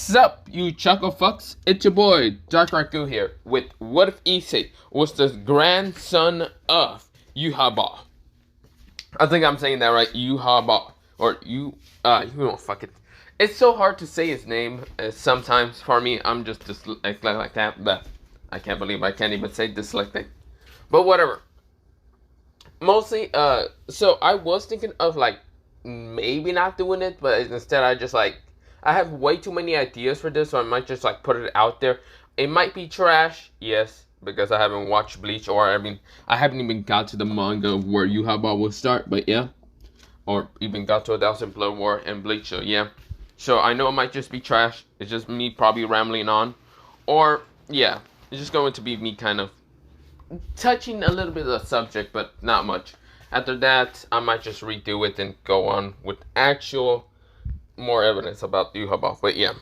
Sup, you chuckle fucks? It's your boy, Dark Raku here, with What If Issei was the grandson of Yuhaba? I think I'm saying that right, Yuhaba. Or you don't fuck it. It's so hard to say his name sometimes for me. I'm just dyslexic like that, but I can't believe I can't even say dyslexic. But whatever. Mostly, so I was thinking of like maybe not doing it, but instead I have way too many ideas for this, so I might just like put it out there. It might be trash, yes, because I haven't watched Bleach, or I haven't even got to the manga where Yuhaba will start, but yeah, or even got to 1,000 Blood War and Bleach, so yeah. So I know it might just be trash. It's just me probably rambling on, or yeah, it's just going to be me kind of touching a little bit of the subject, but not much. After that, I might just redo it and go on with actual more evidence about Yuhaba, but yeah.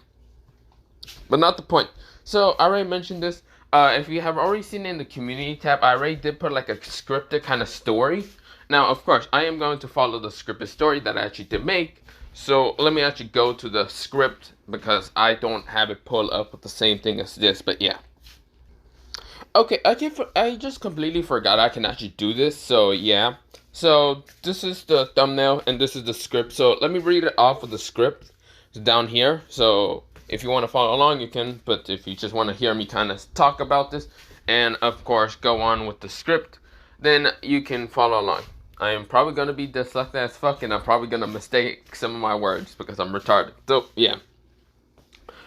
But not the point. So, I already mentioned this. If you have already seen it in the community tab, I already did put like a scripted kind of story. Now, of course, I am going to follow the scripted story that I actually did make. So, let me actually go to the script because I don't have it pulled up with the same thing as this, but yeah. Okay, I just completely forgot I can actually do this, so yeah. So, this is the thumbnail, and this is the script. So, let me read it off of the script. It's down here. So, if you want to follow along, you can. But if you just want to hear me kind of talk about this, and of course, go on with the script, then you can follow along. I am probably going to be dyslexic as fuck, and I'm probably going to mistake some of my words because I'm retarded. So, yeah.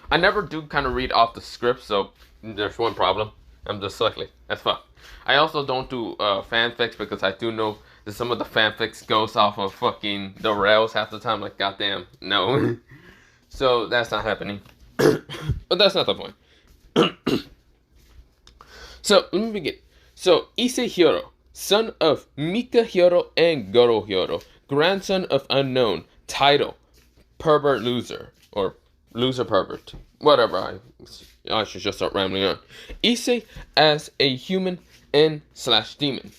I never do kind of read off the script, so there's one problem. I'm dyslexic as fuck. I also don't do fanfics because I do know that some of the fanfics goes off of fucking the rails half the time. Like, goddamn, no. So that's not happening. But that's not the point. So let me begin. So Issei Hiro, son of Mika Hiro and Goro Hiro, grandson of Unknown, title, pervert loser, or loser pervert. Whatever, I should just start rambling on. Issei as a human and / demon.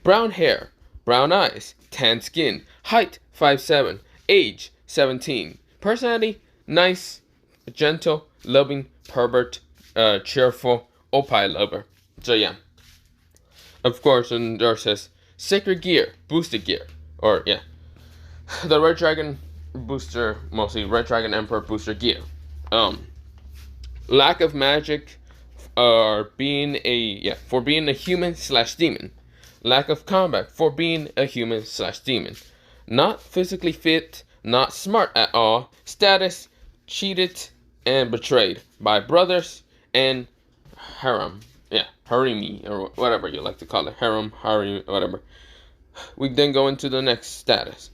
Brown hair, brown eyes, tan skin, height 5'7", age 17. Personality, nice, gentle, loving, pervert, cheerful, opie lover. So yeah. Of course, and there says sacred gear, boosted gear. Or yeah. The Red Dragon booster, mostly Red Dragon Emperor booster gear. Lack of magic, for being a human / demon. Lack of combat for being a human / demon. Not physically fit, not smart at all. Status, cheated and betrayed by brothers and harem. Yeah, haremi, or whatever you like to call it. Harem, harem, whatever. We then go into the next status.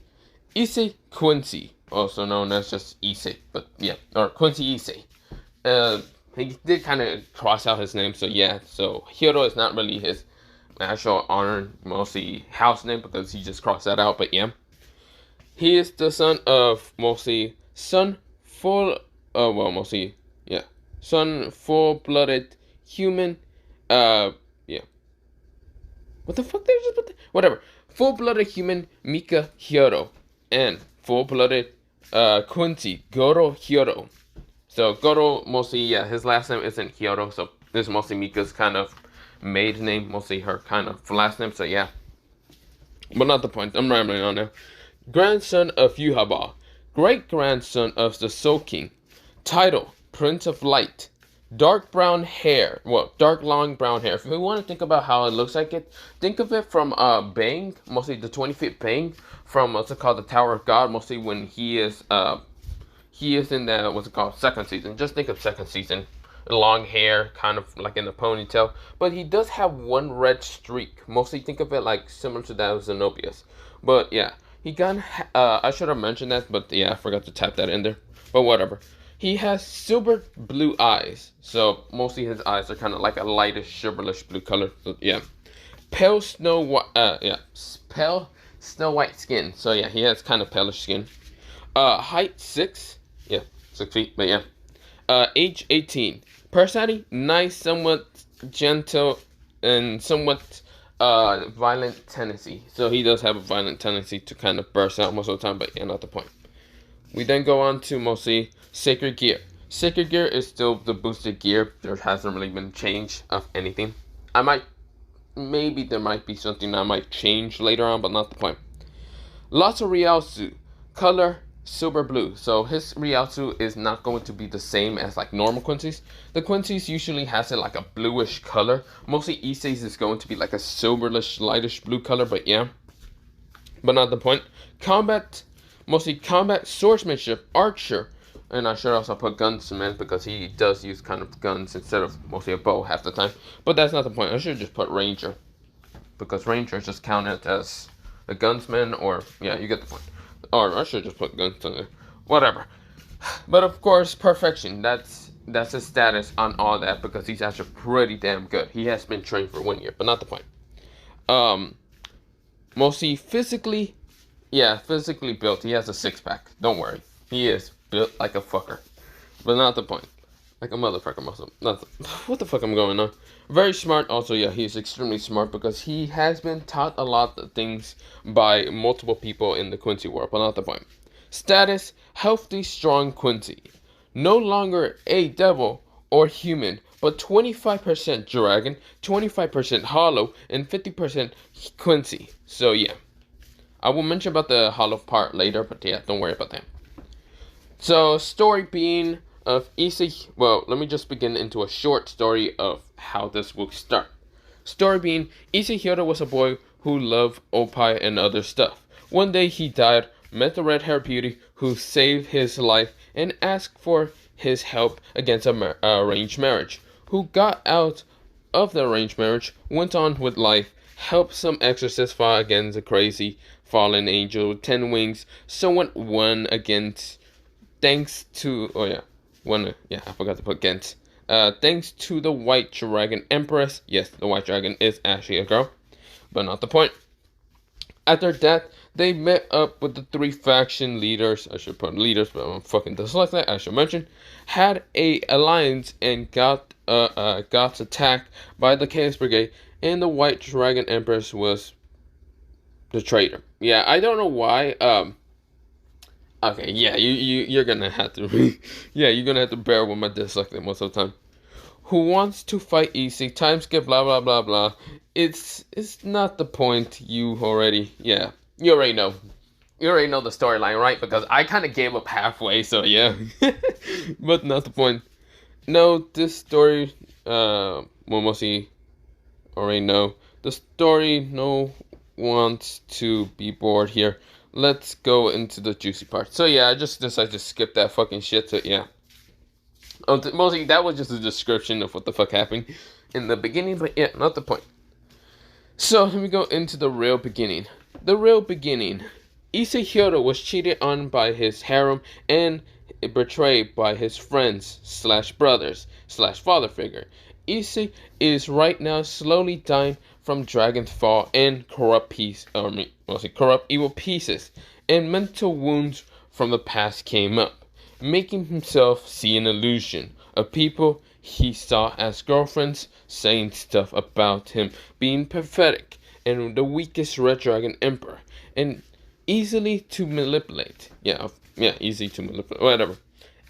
Issei Quincy, also known as just Issei, but yeah, or Quincy Issei. He did kind of cross out his name, so yeah. So Hiro is not really his actual honor, mostly house name, because he just crossed that out. But yeah, he is the son of son full-blooded human. Yeah. What the fuck? They just put whatever. Full-blooded human Mika Hiro and full-blooded Quincy Goro Hiro. So Goro mostly, yeah, his last name isn't Hiro, so this is mostly Mika's kind of maiden name, mostly her kind of last name, so yeah. But not the point, I'm rambling on now. Grandson of Yuhaba, great-grandson of the Soul King. Title, Prince of Light. Dark brown hair, dark long brown hair. If you want to think about how it looks like it, think of it from Bang, mostly the 20-feet Bang, from what's it called, the Tower of God, mostly when he is in the, second season. Just think of second season. Long hair, kind of like in a ponytail. But he does have one red streak. Mostly think of it like similar to that of Zenobius. But yeah, he got, I should have mentioned that, but yeah, I forgot to tap that in there. But whatever. He has silver blue eyes. So mostly his eyes are kind of like a lightish, silverish blue color. So yeah. Pale snow white skin. So yeah, he has kind of palish skin. Height 6. Yeah, 6 feet, but yeah. Age 18. Personality, nice, somewhat gentle, and somewhat violent tendency. So he does have a violent tendency to kind of burst out most of the time, but yeah, not the point. We then go on to mostly sacred gear. Secret gear is still the boosted gear. There hasn't really been change of anything. Maybe there might be something I might change later on, but not the point. Lots of Rialsu, color silver blue. So his Rialsu is not going to be the same as like normal Quincy's. The Quincy's usually has it like a bluish color. Mostly Issei's is going to be like a silverish, lightish blue color, but yeah. But not the point. Combat, mostly combat, swordsmanship, archer, and I should also put gunsman because he does use kind of guns instead of mostly a bow half the time. But that's not the point. I should just put ranger because ranger is just counted as a gunsman, or yeah, you get the point. Or I should just put guns on there. Whatever. But of course, perfection. That's his status on all that because he's actually pretty damn good. He has been trained for 1 year, but not the point. Mostly physically, yeah, physically built. He has a 6-pack. Don't worry. He is built like a fucker. But not the point. Like a motherfucker muscle. What the fuck am going on? Very smart. Also, yeah, he's extremely smart because he has been taught a lot of things by multiple people in the Quincy world. But not the point. Status, healthy, strong Quincy. No longer a devil or human, but 25% dragon, 25% hollow, and 50% Quincy. So yeah. I will mention about the hollow part later, but yeah, don't worry about that. So, story being of Issei. Well, let me just begin into a short story of how this will start. Story being, Issei Hyodo was a boy who loved opie and other stuff. One day he died, met the red-haired beauty who saved his life and asked for his help against a arranged marriage. Who got out of the arranged marriage, went on with life, helped some exorcist fight against a crazy fallen angel with 10 wings. Someone won against, thanks to, I forgot to put Gent. Thanks to the White Dragon Empress. Yes, the White Dragon is actually a girl, but not the point. After that, they met up with the 3 faction leaders. I should put leaders, but I'm fucking dyslexic. I should mention. Had a alliance and got attacked by the Chaos Brigade, and the White Dragon Empress was the traitor. Yeah, I don't know why. Okay, yeah, you're gonna have to. Yeah, you're gonna have to bear with my dyslexia most of the time. Who wants to fight Issei? Time skip, blah blah blah blah. It's not the point. You already know. You already know the storyline, right? Because I kind of gave up halfway, so yeah. But not the point. No, this story, mostly already know the story. No wants to be bored here. Let's go into the juicy part. So yeah, I just decided to skip that fucking shit. So yeah. Mostly that was just a description of what the fuck happened in the beginning, but yeah, not the point. So let me go into the real beginning. The real beginning. Issei Hyodo was cheated on by his harem and betrayed by his friends / brothers / father figure. Issei is right now slowly dying from dragon's fall and corrupt evil pieces, and mental wounds from the past came up, making himself see an illusion of people he saw as girlfriends, saying stuff about him being pathetic and the weakest red dragon emperor, and easily to manipulate. Easy to manipulate, whatever.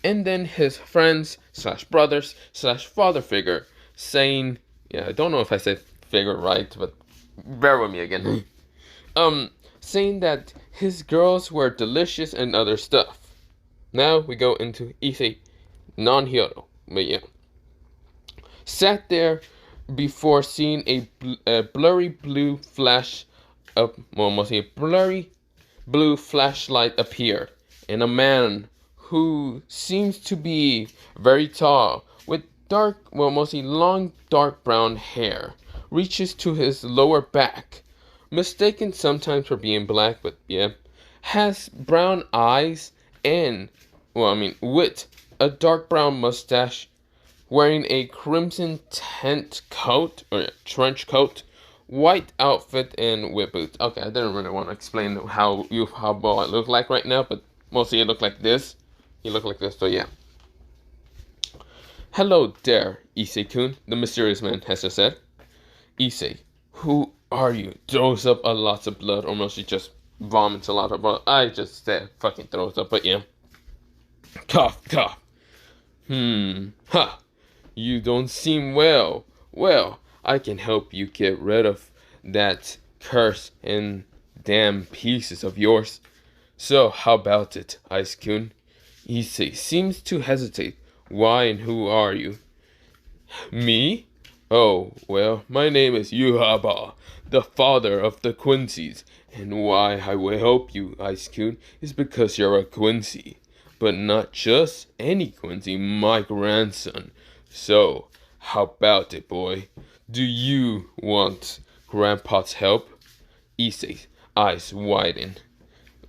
And then his friends / brothers / father figure saying, I don't know if I said figure right, but bear with me again. Saying that his girls were delicious and other stuff. Now we go into Issei non-Hyodo, but yeah. Sat there before seeing a blurry blue flash blurry blue flashlight appeared, and a man who seems to be very tall with mostly long dark brown hair reaches to his lower back, mistaken sometimes for being black, but yeah, has brown eyes and with a dark brown mustache, wearing a crimson trench coat, white outfit, and whip boots. Okay, I didn't really want to explain how Yuhaba look like right now, but mostly it looked like this. He looked like this, so yeah. Hello there, Issei-kun, the mysterious man has just said. Issei, who are you? Throws up a lot of blood, or mostly just vomits a lot of blood. I just said fucking throws up, but yeah. Cough, cough. Ha! You don't seem well. Well, I can help you get rid of that curse and damn pieces of yours. So, how about it, Ice-kun? Issei seems to hesitate. Why and who are you? Me? Oh, well, my name is Yuhaba, the father of the Quincy's, and why I will help you, Ice-kun, is because you're a Quincy. But not just any Quincy, my grandson. So, how about it, boy? Do you want Grandpa's help? Issei's eyes widen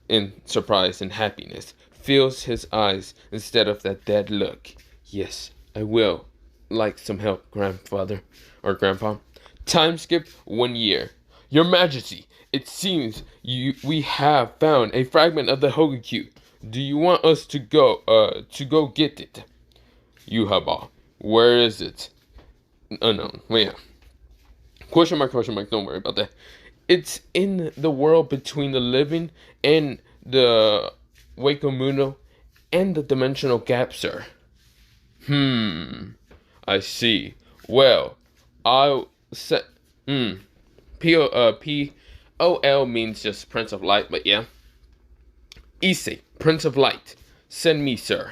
in surprise and happiness. Fills his eyes instead of that dead look. Yes, I will like some help, grandfather or grandpa. Time skip 1 year. Your Majesty, it seems we have found a fragment of the Hogakyu. Do you want us to go get it? Yuhaba, where is it? Unknown. Well, yeah. Question mark, don't worry about that. It's in the world between the living and the Wakemuno and the dimensional gap, sir. I see. Well, I'll set. P-O-L means just Prince of Light, but yeah. Issei, Prince of Light. Send me, sir.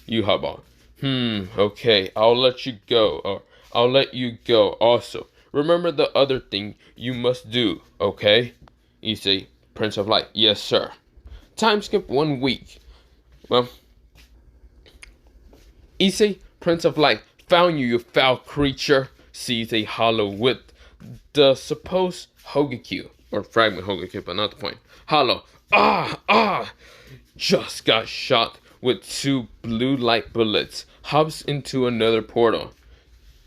Yuhaba. Okay, I'll let you go, or I'll let you go also. Remember the other thing you must do, okay? Issei, Prince of Light. Yes, sir. Time skip 1 week. Well, Issei, Prince of Light, found you, you foul creature. Sees a hollow with the supposed Hogakyu, or fragment Hogakyu, but not the point. Hollow. Just got shot with 2 blue light bullets. Hops into another portal.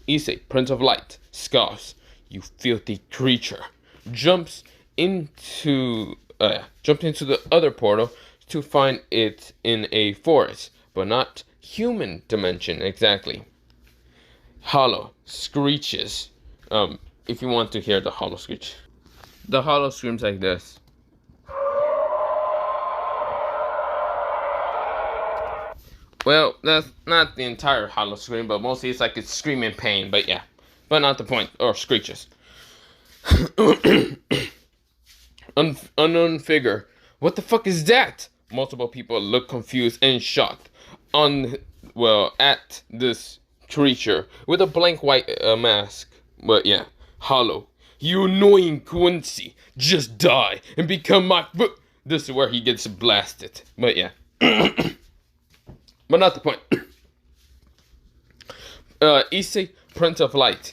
Issei, Prince of Light, scoffs. You filthy creature. Jumped into the other portal to find it in a forest, but not human dimension exactly. Hollow screeches. If you want to hear the hollow screech. The hollow screams like this. Well, that's not the entire hollow scream, but mostly it's like it's screaming pain, but yeah. But not the point, or screeches. Unknown figure. What the fuck is that? Multiple people look confused and shocked at this creature with a blank white mask. But yeah, hollow. You annoying Quincy. Just die and become my... This is where he gets blasted. But yeah. But not the point. Issei, Prince of Light.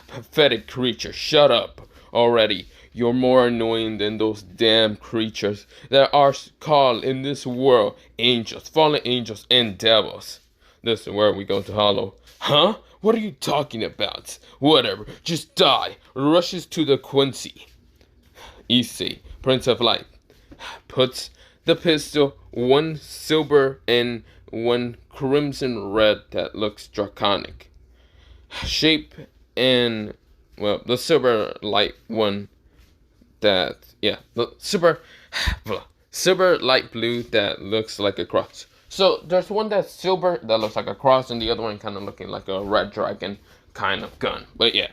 Pathetic creature. Shut up already. You're more annoying than those damn creatures that are called in this world angels, fallen angels, and devils. This is where we go to Hollow. Huh? What are you talking about? Whatever. Just die. Rushes to the Quincy. Issei, Prince of Light. Puts the pistol, 1 silver and 1 crimson red that looks draconic. Shape and, well, the silver light one that, yeah, the silver light blue that looks like a cross. So there's one that's silver that looks like a cross, and the other one kind of looking like a red dragon kind of gun. But yeah.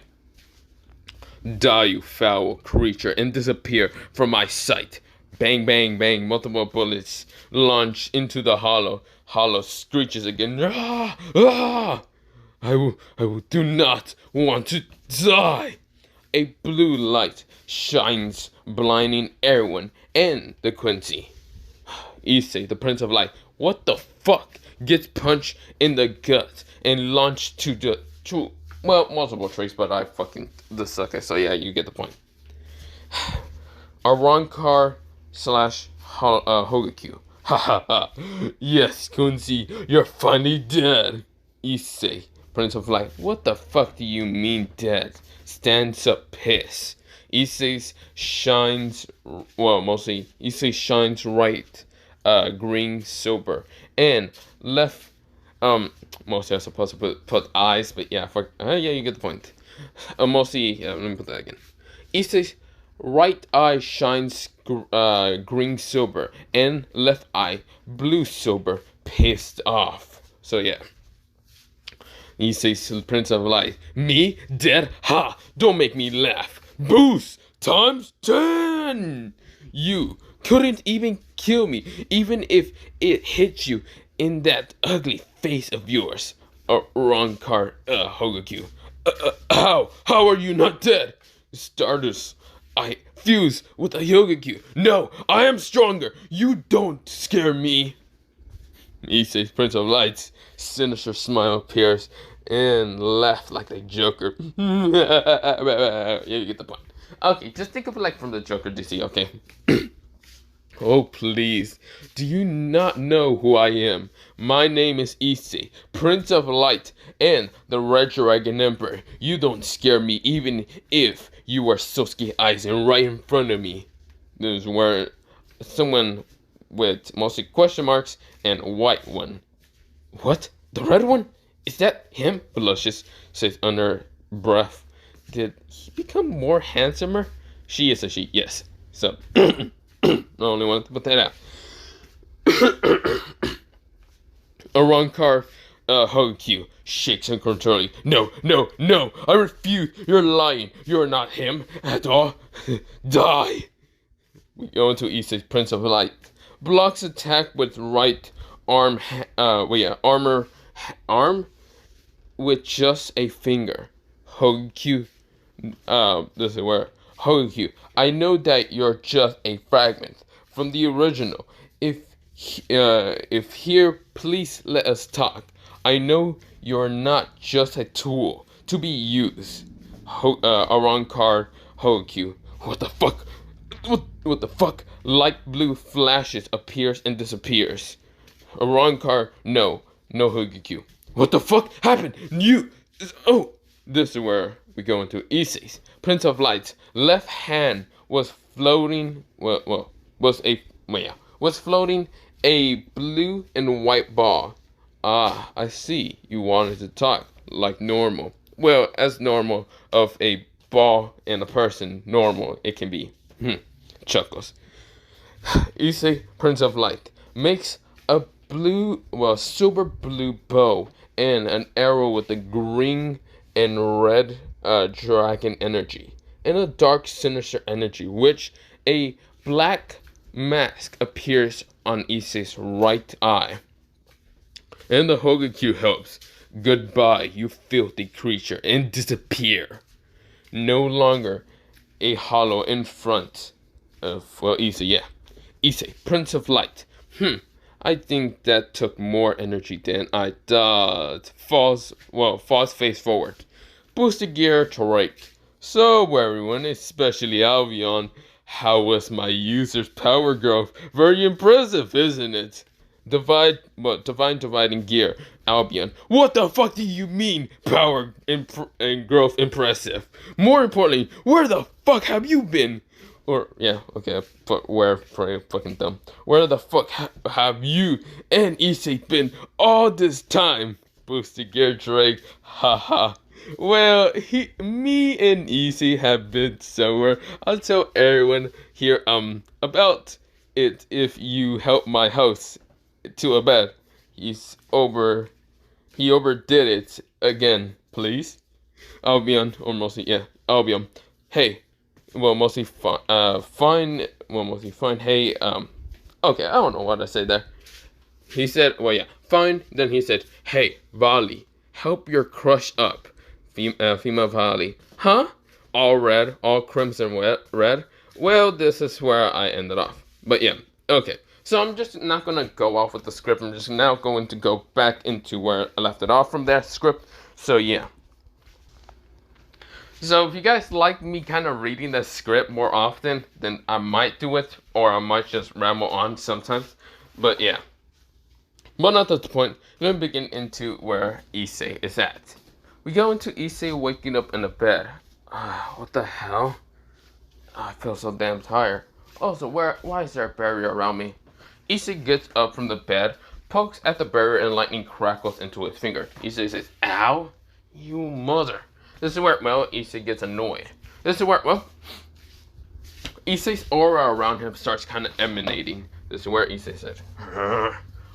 Die, you foul creature, and disappear from my sight. Bang, bang, bang. Multiple bullets launch into the hollow. Hollow screeches again. I do not want to die. A blue light shines, blinding everyone and the Quincy. Issei, the Prince of Light. What the fuck? Gets punched in the gut and launched to multiple trees, but I fucking this. Okay, so yeah, you get the point. A wrong car / Hogakyu. Ha ha ha. Yes, Quincy, you're finally dead. Issei, Prince of Light. What the fuck do you mean dead? Stands up pissed. Issei shines right, green, silver, and left. Mostly I'm supposed to put eyes, but yeah, you get the point. Mostly, let me put that again. Issei's right eye shines green silver, and left eye blue silver. Pissed off. So yeah. Issei's Prince of Light. Me? Dead? Ha! Don't make me laugh. Boost! Times 10! You couldn't even kill me, even if it hit you in that ugly face of yours. Wrong card, Hogakyu. How are you not dead? Stardust, I fuse with a Hogakyu. No, I am stronger. You don't scare me. Issei's Prince of Lights. Sinister smile appears and laugh like the Joker. Yeah, you get the point. Okay, just think of it like from the Joker DC, okay? Oh, please. Do you not know who I am? My name is Issei, Prince of Light, and the Red Dragon Emperor. You don't scare me even if you are Sosuke Aizen right in front of me. This is where someone with mostly question marks and white one. What? The red one? Is that him? Blushes, says under breath. Did he become more handsomer? She is a she, yes. So, I only wanted to put that out. A wrong car, Hogakyu shakes uncontrollably. No, I refuse. You're lying. You're not him at all. Die. We go into Issei's Prince of Light. Blocks attack with right arm, arm with just a finger. Hogakyu, this is where Hogakyu. I know that you're just a fragment from the original. If here, please let us talk. I know you're not just a tool to be used. A wrong card, Hogakyu. What the fuck? What the fuck? Light blue flashes, appears and disappears. A wrong card, no Hogakyu. What the fuck happened? This is where we go into Issei's Prince of Light. Left hand was floating. Was floating a blue and white ball. Ah, I see. You wanted to talk like normal. Well, as normal of a ball and a person, normal it can be. Chuckles. Issei, Prince of Light, makes a super blue bow and an arrow with a green and red dragon energy and a dark sinister energy, which a black mask appears on Issei's right eye. And the Hogakyu helps. Goodbye, you filthy creature, and disappear. No longer a hollow in front of, Issei, yeah. Issei, Prince of Light. I think that took more energy than I thought. Falls face forward. Boost the gear to rake. So everyone, especially Albion, how was my user's power growth? Very impressive, isn't it? Divine dividing gear. Albion. What the fuck do you mean power and growth impressive? More importantly, where the fuck have you been? Or, yeah, okay, but where, for fucking dumb. Where the fuck have you and Issei been all this time? Boosted gear Drake, haha. Well, me and Issei have been somewhere. I'll tell everyone here, about it if you help my host to a bed. He overdid it again, please. Albion, or mostly, yeah, Albion. Hey. Mostly fine. Mostly fine. Hey, okay, I don't know what I said there. He said, fine. Then he said, hey, Vali, help your crush up. Female Vali. Huh? All red, all crimson red. Well, this is where I ended off. But yeah, okay. So I'm just not gonna go off with the script. I'm just now going to go back into where I left it off from that script. So yeah. So if you guys like me kind of reading the script more often, then I might do it, or I might just ramble on sometimes. But yeah. But not at the point. Let me begin into where Issei is at. We go into Issei waking up in the bed. What the hell? I feel so damn tired. Also, why is there a barrier around me? Issei gets up from the bed, pokes at the barrier, and lightning crackles into his finger. Issei says, ow, you mother. This is where, Issei gets annoyed. This is where, Issei's aura around him starts kind of emanating. This is where Issei says,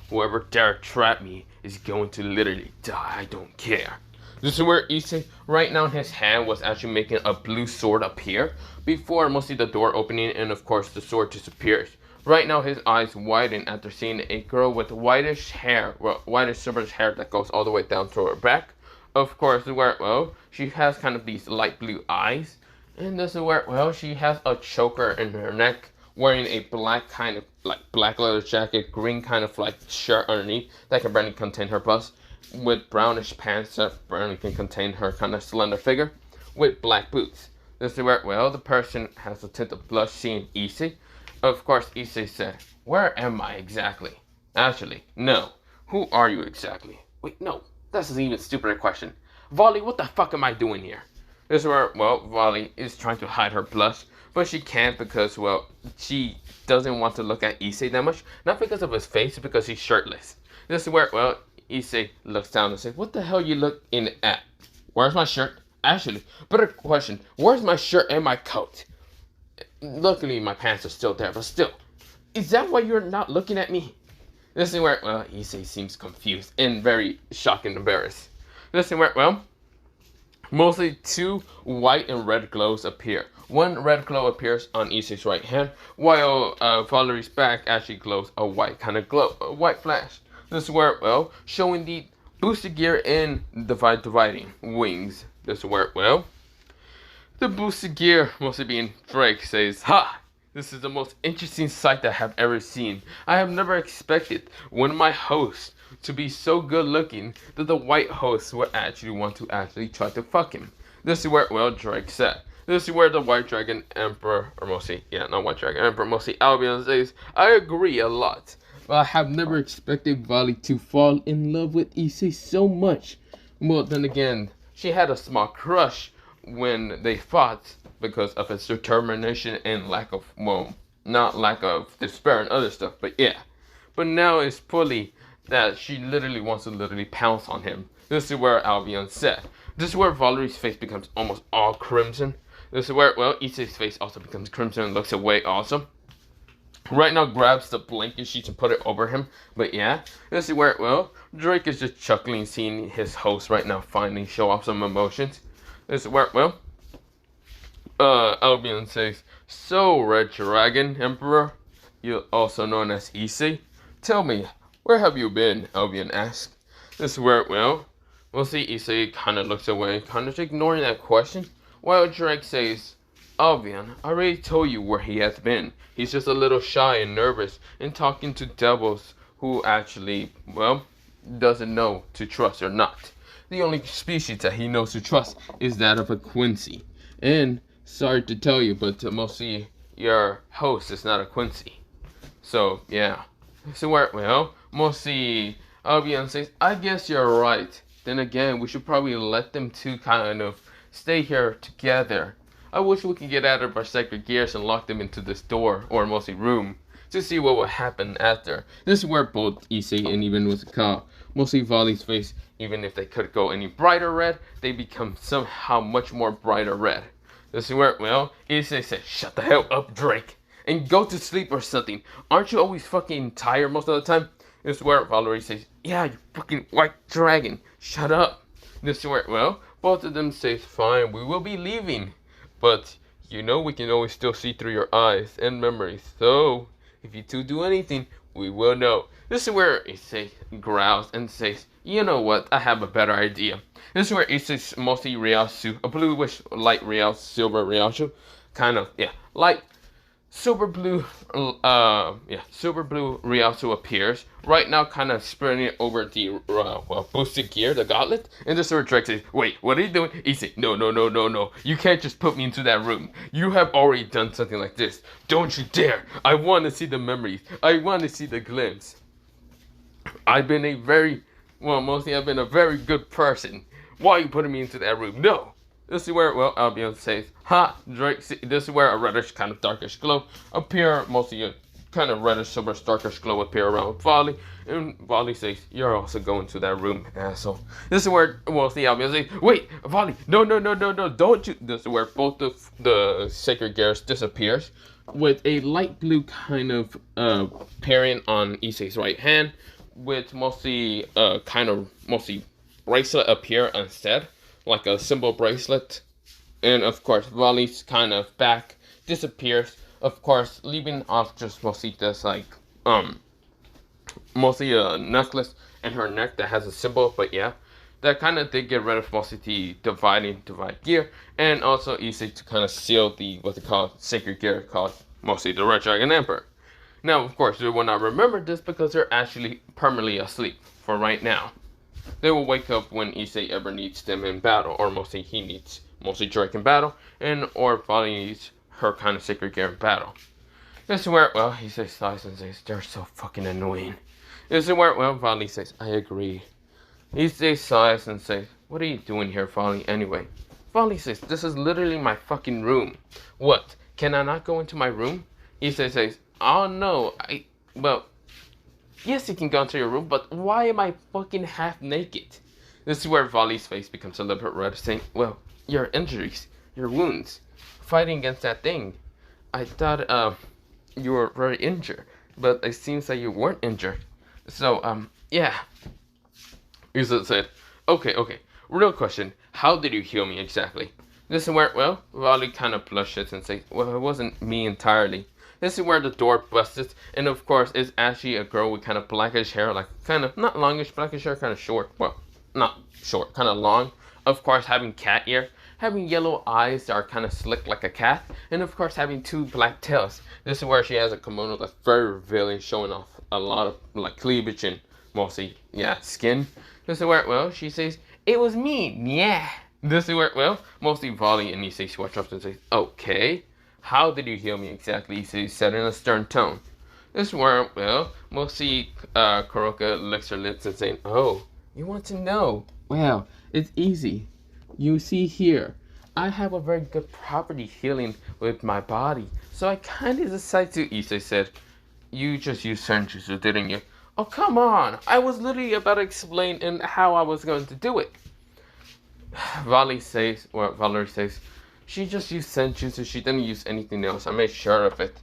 whoever dare trap me is going to literally die, I don't care. This is where Issei, right now in his hand, was actually making a blue sword appear before mostly the door opening, and of course the sword disappears. Right now his eyes widen after seeing a girl with whitish hair, well, whitish silverish hair that goes all the way down to her back. Of course, where, well, she has kind of these light blue eyes, and this is where, well, she has a choker in her neck, wearing a black kind of, like, black leather jacket, green kind of, like, shirt underneath that can barely contain her bust, with brownish pants that barely can contain her kind of slender figure, with black boots. This is where, well, the person has a tint of blush seeing Issei. Of course, Issei said, "Where am I exactly?" Actually, no. Who are you exactly? Wait, no. That's an even stupider question. Volley, what the fuck am I doing here? This is where, well, Volley is trying to hide her blush, but she can't because, well, she doesn't want to look at Issei that much. Not because of his face, because he's shirtless. This is where, well, Issei looks down and says, "What the hell you looking at? Where's my shirt?" Actually, better question, where's my shirt and my coat? Luckily, my pants are still there, but still. Is that why you're not looking at me? This is where, well, Issei seems confused and very shocked and embarrassed. This is where, well, mostly two white and red glows appear. One red glow appears on Issei's right hand, while Valerie's back actually glows a white kind of glow, a white flash. This is where, well, showing the boosted gear and dividing wings. This is where, well, the boosted gear, mostly being Drake, says, "Ha! This is the most interesting sight I have ever seen. I have never expected one of my hosts to be so good looking that the white host would actually want to actually try to fuck him." This is where, well, Drake said. This is where the White Dragon Emperor, or mostly, yeah, not White Dragon Emperor, mostly Albion says, "I agree a lot. But I have never expected Vali to fall in love with Issei so much." Well, then again, she had a small crush when they fought because of his determination and lack of, well, not lack of despair and other stuff, but yeah. But now it's fully that she literally wants to literally pounce on him. This is where Albion said. This is where Valerie's face becomes almost all crimson. This is where, well, Issei's face also becomes crimson and looks away also. Right now grabs the blanket sheets and put it over him. But yeah, this is where, well, Drake is just chuckling seeing his host right now finally show off some emotions. This is where, well, Albion says, "So, Red Dragon Emperor, you also known as Issei, tell me, where have you been?" Albion asked. This is where, well, we'll see Issei kind of looks away, kind of ignoring that question, while Drake says, "Albion, I already told you where he has been. He's just a little shy and nervous and talking to devils who actually, well, doesn't know to trust or not. The only species that he knows to trust is that of a Quincy. And sorry to tell you, but mostly your host is not a Quincy." So, yeah. So, where, well, mostly Albion says, "I guess you're right. Then again, we should probably let them two kind of stay here together. I wish we could get out of our sacred gears and lock them into this door, or mostly room, to see what will happen after." This is where both Issei and even Wazaka, mostly Vali's face, even if they could go any brighter red, they become somehow much more brighter red. This is where, well, Issei said, "Shut the hell up, Drake, and go to sleep or something. Aren't you always fucking tired most of the time?" This is where Valerie says, "Yeah, you fucking white dragon, shut up." This is where, well, both of them say, "Fine, we will be leaving. But, you know, we can always still see through your eyes and memories. So, if you two do anything, we will know." This is where Issei growls and says, "You know what? I have a better idea." This is where Issei's mostly Ryasu, a bluish light Ryasu, silver Ryasu, kind of, yeah, light silver blue, silver blue Ryasu appears. Right now, kind of spreading it over the, well, boosted gear, the gauntlet. And this is where Drake says, "Wait, what are you doing?" Issei, no. You can't just put me into that room. You have already done something like this. Don't you dare. I want to see the memories. I want to see the glimpse. I've been a very good person. Why are you putting me into that room? No." This is where, well, Albion says, "Ha, Drake." This is where a reddish, kind of darkish glow appear, mostly a kind of reddish, silver, darkish glow appear around Vali. And Vali says, "You're also going to that room, asshole." This is where, well, the Albion says, "Wait, Vali, no, don't you." This is where both of the sacred gears disappears, with a light blue kind of pairing on Issei's right hand, with mostly bracelet appear instead, like a symbol bracelet. And of course, Vali's kind of back disappears, of course, leaving off just mostly this like mostly a necklace in her neck that has a symbol. But yeah, that kind of did get rid of mostly the divide gear, and also Issei to kind of seal the what they call sacred gear called mostly the Red Dragon Emperor. Now, of course, they will not remember this because they're actually permanently asleep for right now. They will wake up when Issei ever needs them in battle, or mostly he needs mostly Drake in battle, and or Vali needs her kind of sacred gear in battle. This is where, well, Issei sighs and says, they're so fucking annoying. This is where, well, Vali says, I agree. Issei sighs and says, what are you doing here, Vali, anyway? Vali says, this is literally my fucking room. What, can I not go into my room? Issei says, oh no, well, yes, you can go into your room, but why am I fucking half naked? This is where Vali's face becomes a little bit red, saying, well, your injuries, your wounds, fighting against that thing. I thought, you were very injured, but it seems that you weren't injured. So, yeah. Issei said, okay, real question, how did you heal me exactly? This is where, well, Vali kind of blushes and says, well, it wasn't me entirely. This is where the door busted, and of course, it's actually a girl with kind of blackish hair, like kind of, not longish, blackish hair, kind of short. Well, not short, kind of long. Of course, having cat ear, having yellow eyes that are kind of slick like a cat, and of course, having two black tails. This is where she has a kimono that's very revealing, showing off a lot of, like, cleavage and mostly, yeah, skin. This is where, well, she says, it was me, yeah. This is where, well, mostly Vali and Issei switch up and say, okay. How did you heal me exactly? Issei said in a stern tone. This is where, well, mostly Kuroka licks her lips and saying, oh, you want to know? Well, it's easy. You see here, I have a very good property healing with my body. So I kind of decided to, Issei said, you just used senjutsu, didn't you? Oh, come on. I was literally about to explain how I was going to do it. Valerie says, she just used senjutsu, she didn't use anything else. I made sure of it.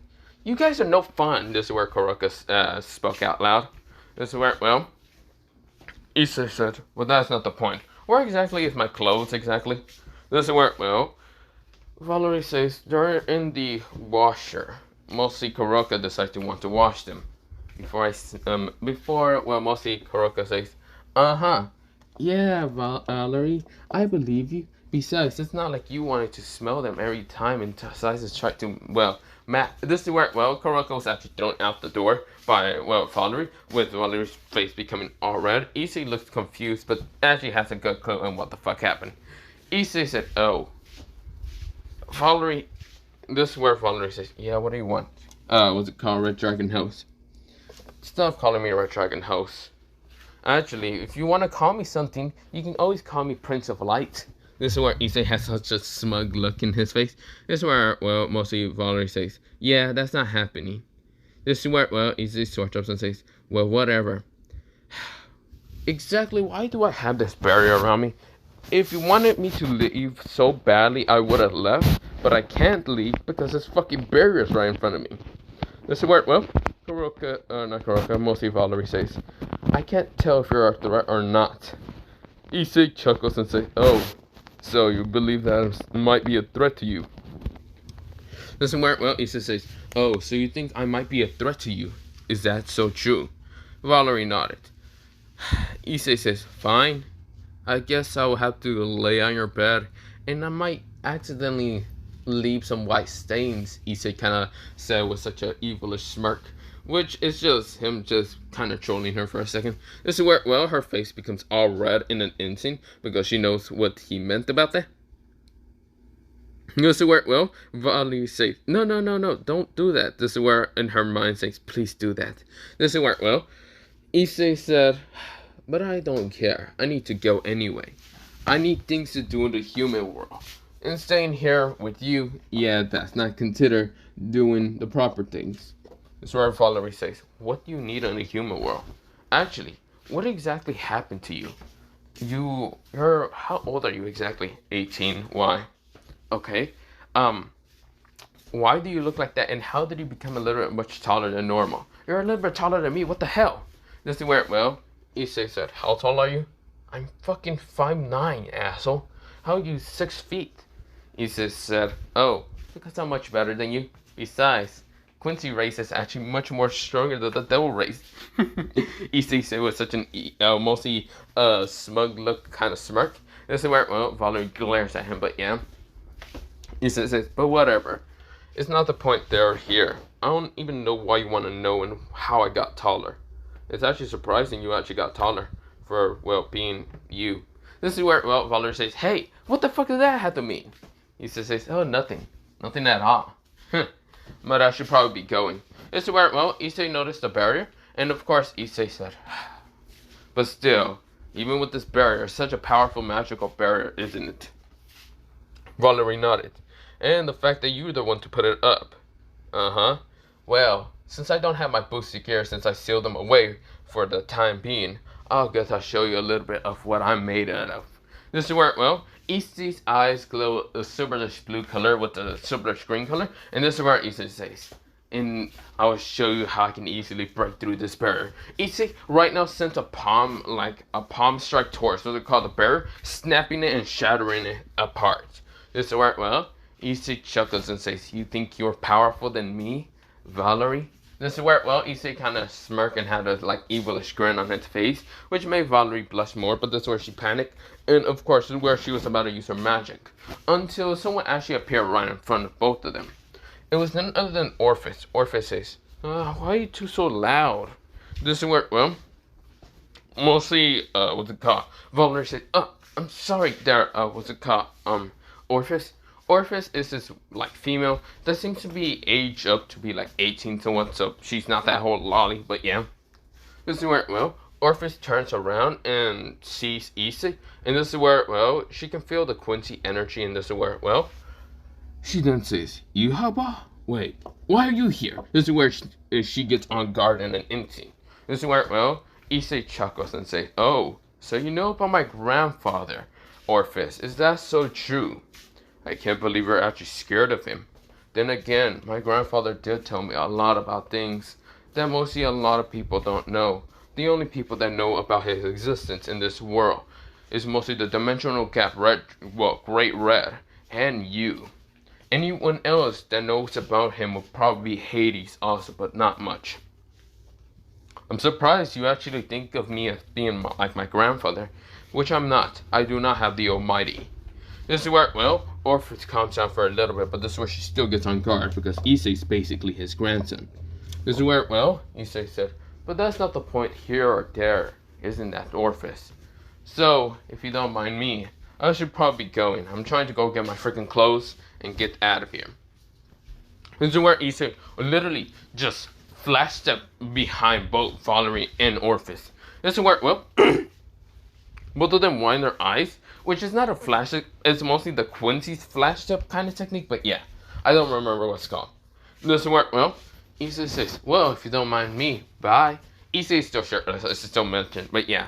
You guys are no fun. This is where Kuroka spoke out loud. This is where, well, Issei said, well, that's not the point. Where exactly is my clothes exactly? This is where, well, Valerie says, they're in the washer. Mostly Kuroka decides to want to wash them. Mostly Kuroka says, yeah, Valerie, I believe you. Besides, it's not like you wanted to smell them every time and decides to try to, well, this is where, well, Kuroka was actually thrown out the door by, well, Valerie, with Valerie's face becoming all red. Issei looks confused, but actually has a good clue on what the fuck happened. Issei said, oh. Valerie, this is where Valerie says, yeah, what do you want? What's it called? Red Dragon House. Stop calling me Red Dragon House. Actually, if you want to call me something, you can always call me Prince of Light. This is where Issei has such a smug look in his face. This is where, well, mostly Valerie says, yeah, that's not happening. This is where, well, Issei sort up and says, well, whatever. Exactly why do I have this barrier around me? If you wanted me to leave so badly, I would have left. But I can't leave because there's fucking barriers right in front of me. This is where, well, mostly Valerie says, I can't tell if you're a threat or not. Issei chuckles and says, oh, so you believe that I might be a threat to you. This is where, well, Issei says, oh, so you think I might be a threat to you? Is that so true? Valerie nodded. Issei says, fine. I guess I will have to lay on your bed, and I might accidentally leave some white stains, Issei kind of said with such an evilish smirk, which is just him just kind of trolling her for a second. This is where, well, her face becomes all red in an instant because she knows what he meant about that. This is where, well, Valerie says, no, don't do that. This is where, in her mind, says, please do that. This is where, well, Issei said, but I don't care. I need to go anyway. I need things to do in the human world. And staying here with you, yeah, that's not considered doing the proper things. This is where Valerie says, what do you need in the human world? Actually, what exactly happened to you? You're, how old are you exactly? 18. Why? Okay. Why do you look like that? And how did you become a little bit much taller than normal? You're a little bit taller than me. What the hell? This is where, well, Issei said, how tall are you? I'm fucking 5'9", asshole. How are you 6 feet? Issei said, oh, because I'm much better than you. Besides, Quincy race is actually much more stronger than the devil race. Issei said with such an mostly smug look, kind of smirk. This is where, well, Valerie glares at him, but yeah. Issei says, but whatever. It's not the point they're here. I don't even know why you want to know and how I got taller. It's actually surprising you actually got taller for, well, being you. This is where, well, Valerie says, hey, what the fuck does that have to mean? Issei says, oh, nothing. Nothing at all. But I should probably be going. This is where, well, Issei noticed the barrier. And of course, Issei said, but still, even with this barrier, such a powerful magical barrier, isn't it? Valerie nodded. And the fact that you're the one to put it up. Uh-huh. Well, since I don't have my boots secure since I sealed them away for the time being, I guess I'll show you a little bit of what I'm made out of. This is where, well, Issei's eyes glow a silverish blue color with a silverish green color. And this is where Issei says, and I will show you how I can easily break through this barrier. Issei right now sent a palm strike towards what they call the barrier, snapping it and shattering it apart. This is where, well, Issei chuckles and says, you think you're powerful than me, Valerie? This is where, well, Issei kind of smirked and had a, evilish grin on its face, which made Valerie blush more, but this is where she panicked. And, of course, this is where she was about to use her magic. Until someone actually appeared right in front of both of them. It was none other than Orpheus. Orpheus says, why are you two so loud? This is where, well, mostly, what's it called? Valerie said, oh, I'm sorry there, what's it called? Orpheus? Orpheus is this, female that seems to be aged up to be, 18 somewhat, so she's not that whole lolly, but yeah. This is where, well, Orpheus turns around and sees Issei, and this is where, well, she can feel the Quincy energy, and this is where, well, she then says, Yuhaba? Wait, why are you here? This is where she gets on guard in an instant. This is where, well, Issei chuckles and says, oh, so you know about my grandfather, Orpheus. Is that so true? I can't believe you're actually scared of him. Then again, my grandfather did tell me a lot about things that mostly a lot of people don't know. The only people that know about his existence in this world is mostly the dimensional gap, Great Red, and you. Anyone else that knows about him will probably be Hades also, but not much. I'm surprised you actually think of me as being like my grandfather, which I'm not. I do not have the Almighty. This is where, well, Orpheus calms down for a little bit, but this is where she still gets on guard because Issei's basically his grandson. This is where, well, Issei said, but that's not the point here or there, isn't that, Orpheus? So, if you don't mind me, I should probably be going. I'm trying to go get my freaking clothes and get out of here. This is where Issei literally just flashed up behind both Valerie and Orpheus. This is where, well, both of them wind their eyes, which is not a flash, it's mostly the Quincy's flashed up kind of technique, but yeah, I don't remember what's called. This is where, well, Issei says, well, if you don't mind me, bye. Issei is still shirtless, it's still mentioned, but yeah.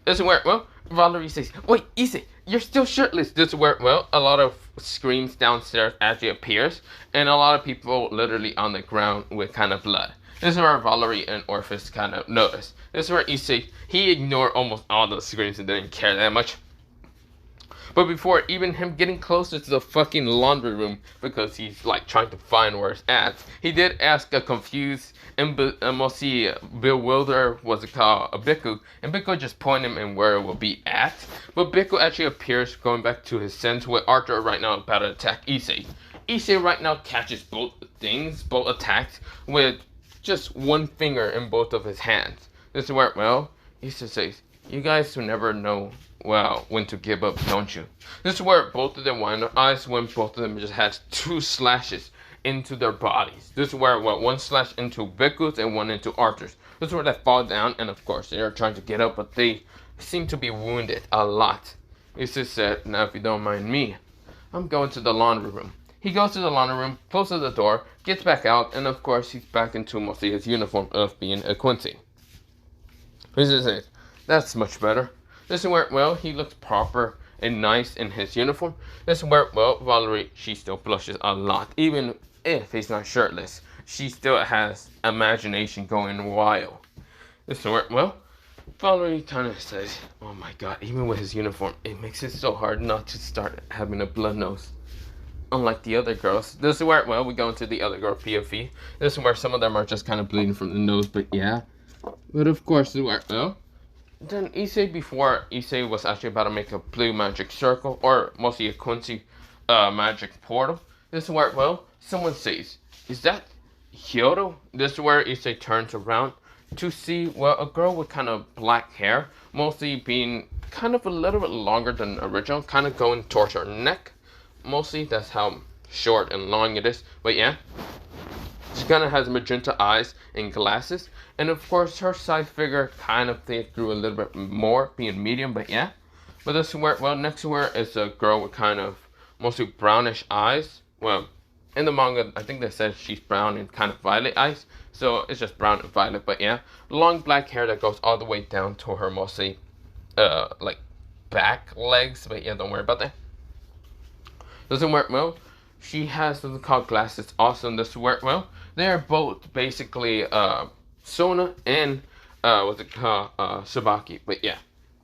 This is where, well, Valerie says, wait, Issei, you're still shirtless. This is where, well, a lot of screams downstairs actually appears, and a lot of people literally on the ground with kind of blood. This is where Valerie and Orpheus kind of notice. This is where Issei, he ignored almost all those screams and didn't care that much. But before even him getting closer to the fucking laundry room, because he's trying to find where it's at, he did ask a confused and mostly bewildered, what's it called, a Biku, and Biku just pointed him in where it will be at. But Biku actually appears going back to his sense with Arthur right now about to attack Issei. Issei right now catches both attacks with just one finger in both of his hands. This is where, well, Issei says, you guys will never know, well, when to give up, don't you? This is where both of them wind their eyes when both of them just has 2 slashes into their bodies. This is where, well, 1 slash into Biku's and 1 into Arthur's. This is where they fall down, and of course they are trying to get up, but they seem to be wounded a lot. Issei said, now if you don't mind me, I'm going to the laundry room. He goes to the laundry room, closes the door, gets back out, and of course he's back into mostly his uniform of being a Quincy. Issei says, that's much better. This is where, well, he looks proper and nice in his uniform. This is where, well, Valerie, she still blushes a lot. Even if he's not shirtless, she still has imagination going wild. This is where, well, Valerie kind of says, oh my god, even with his uniform, it makes it so hard not to start having a blood nose. Unlike the other girls. This is where, well, we go into the other girl, POV. This is where some of them are just kind of bleeding from the nose, but yeah. But of course, this is where, well, then Issei, before Issei was actually about to make a blue magic circle, or mostly a Quincy magic portal. This is where, well, someone says, is that Hyodo? This is where Issei turns around to see, well, a girl with kind of black hair, mostly being kind of a little bit longer than original, kind of going towards her neck. Mostly, that's how short and long it is. But yeah, she kind of has magenta eyes and glasses. And of course, her side figure kind of grew a little bit more, being medium. But yeah. But this is where, well, next to her is a girl with kind of mostly brownish eyes. Well, in the manga, I think they said she's brown and kind of violet eyes. So it's just brown and violet. But yeah, long black hair that goes all the way down to her mostly, like, back legs. But yeah, don't worry about that. Doesn't work well. She has something called glasses. Also, doesn't work well. They are both basically Sona and what's it called, Sabaki. But yeah,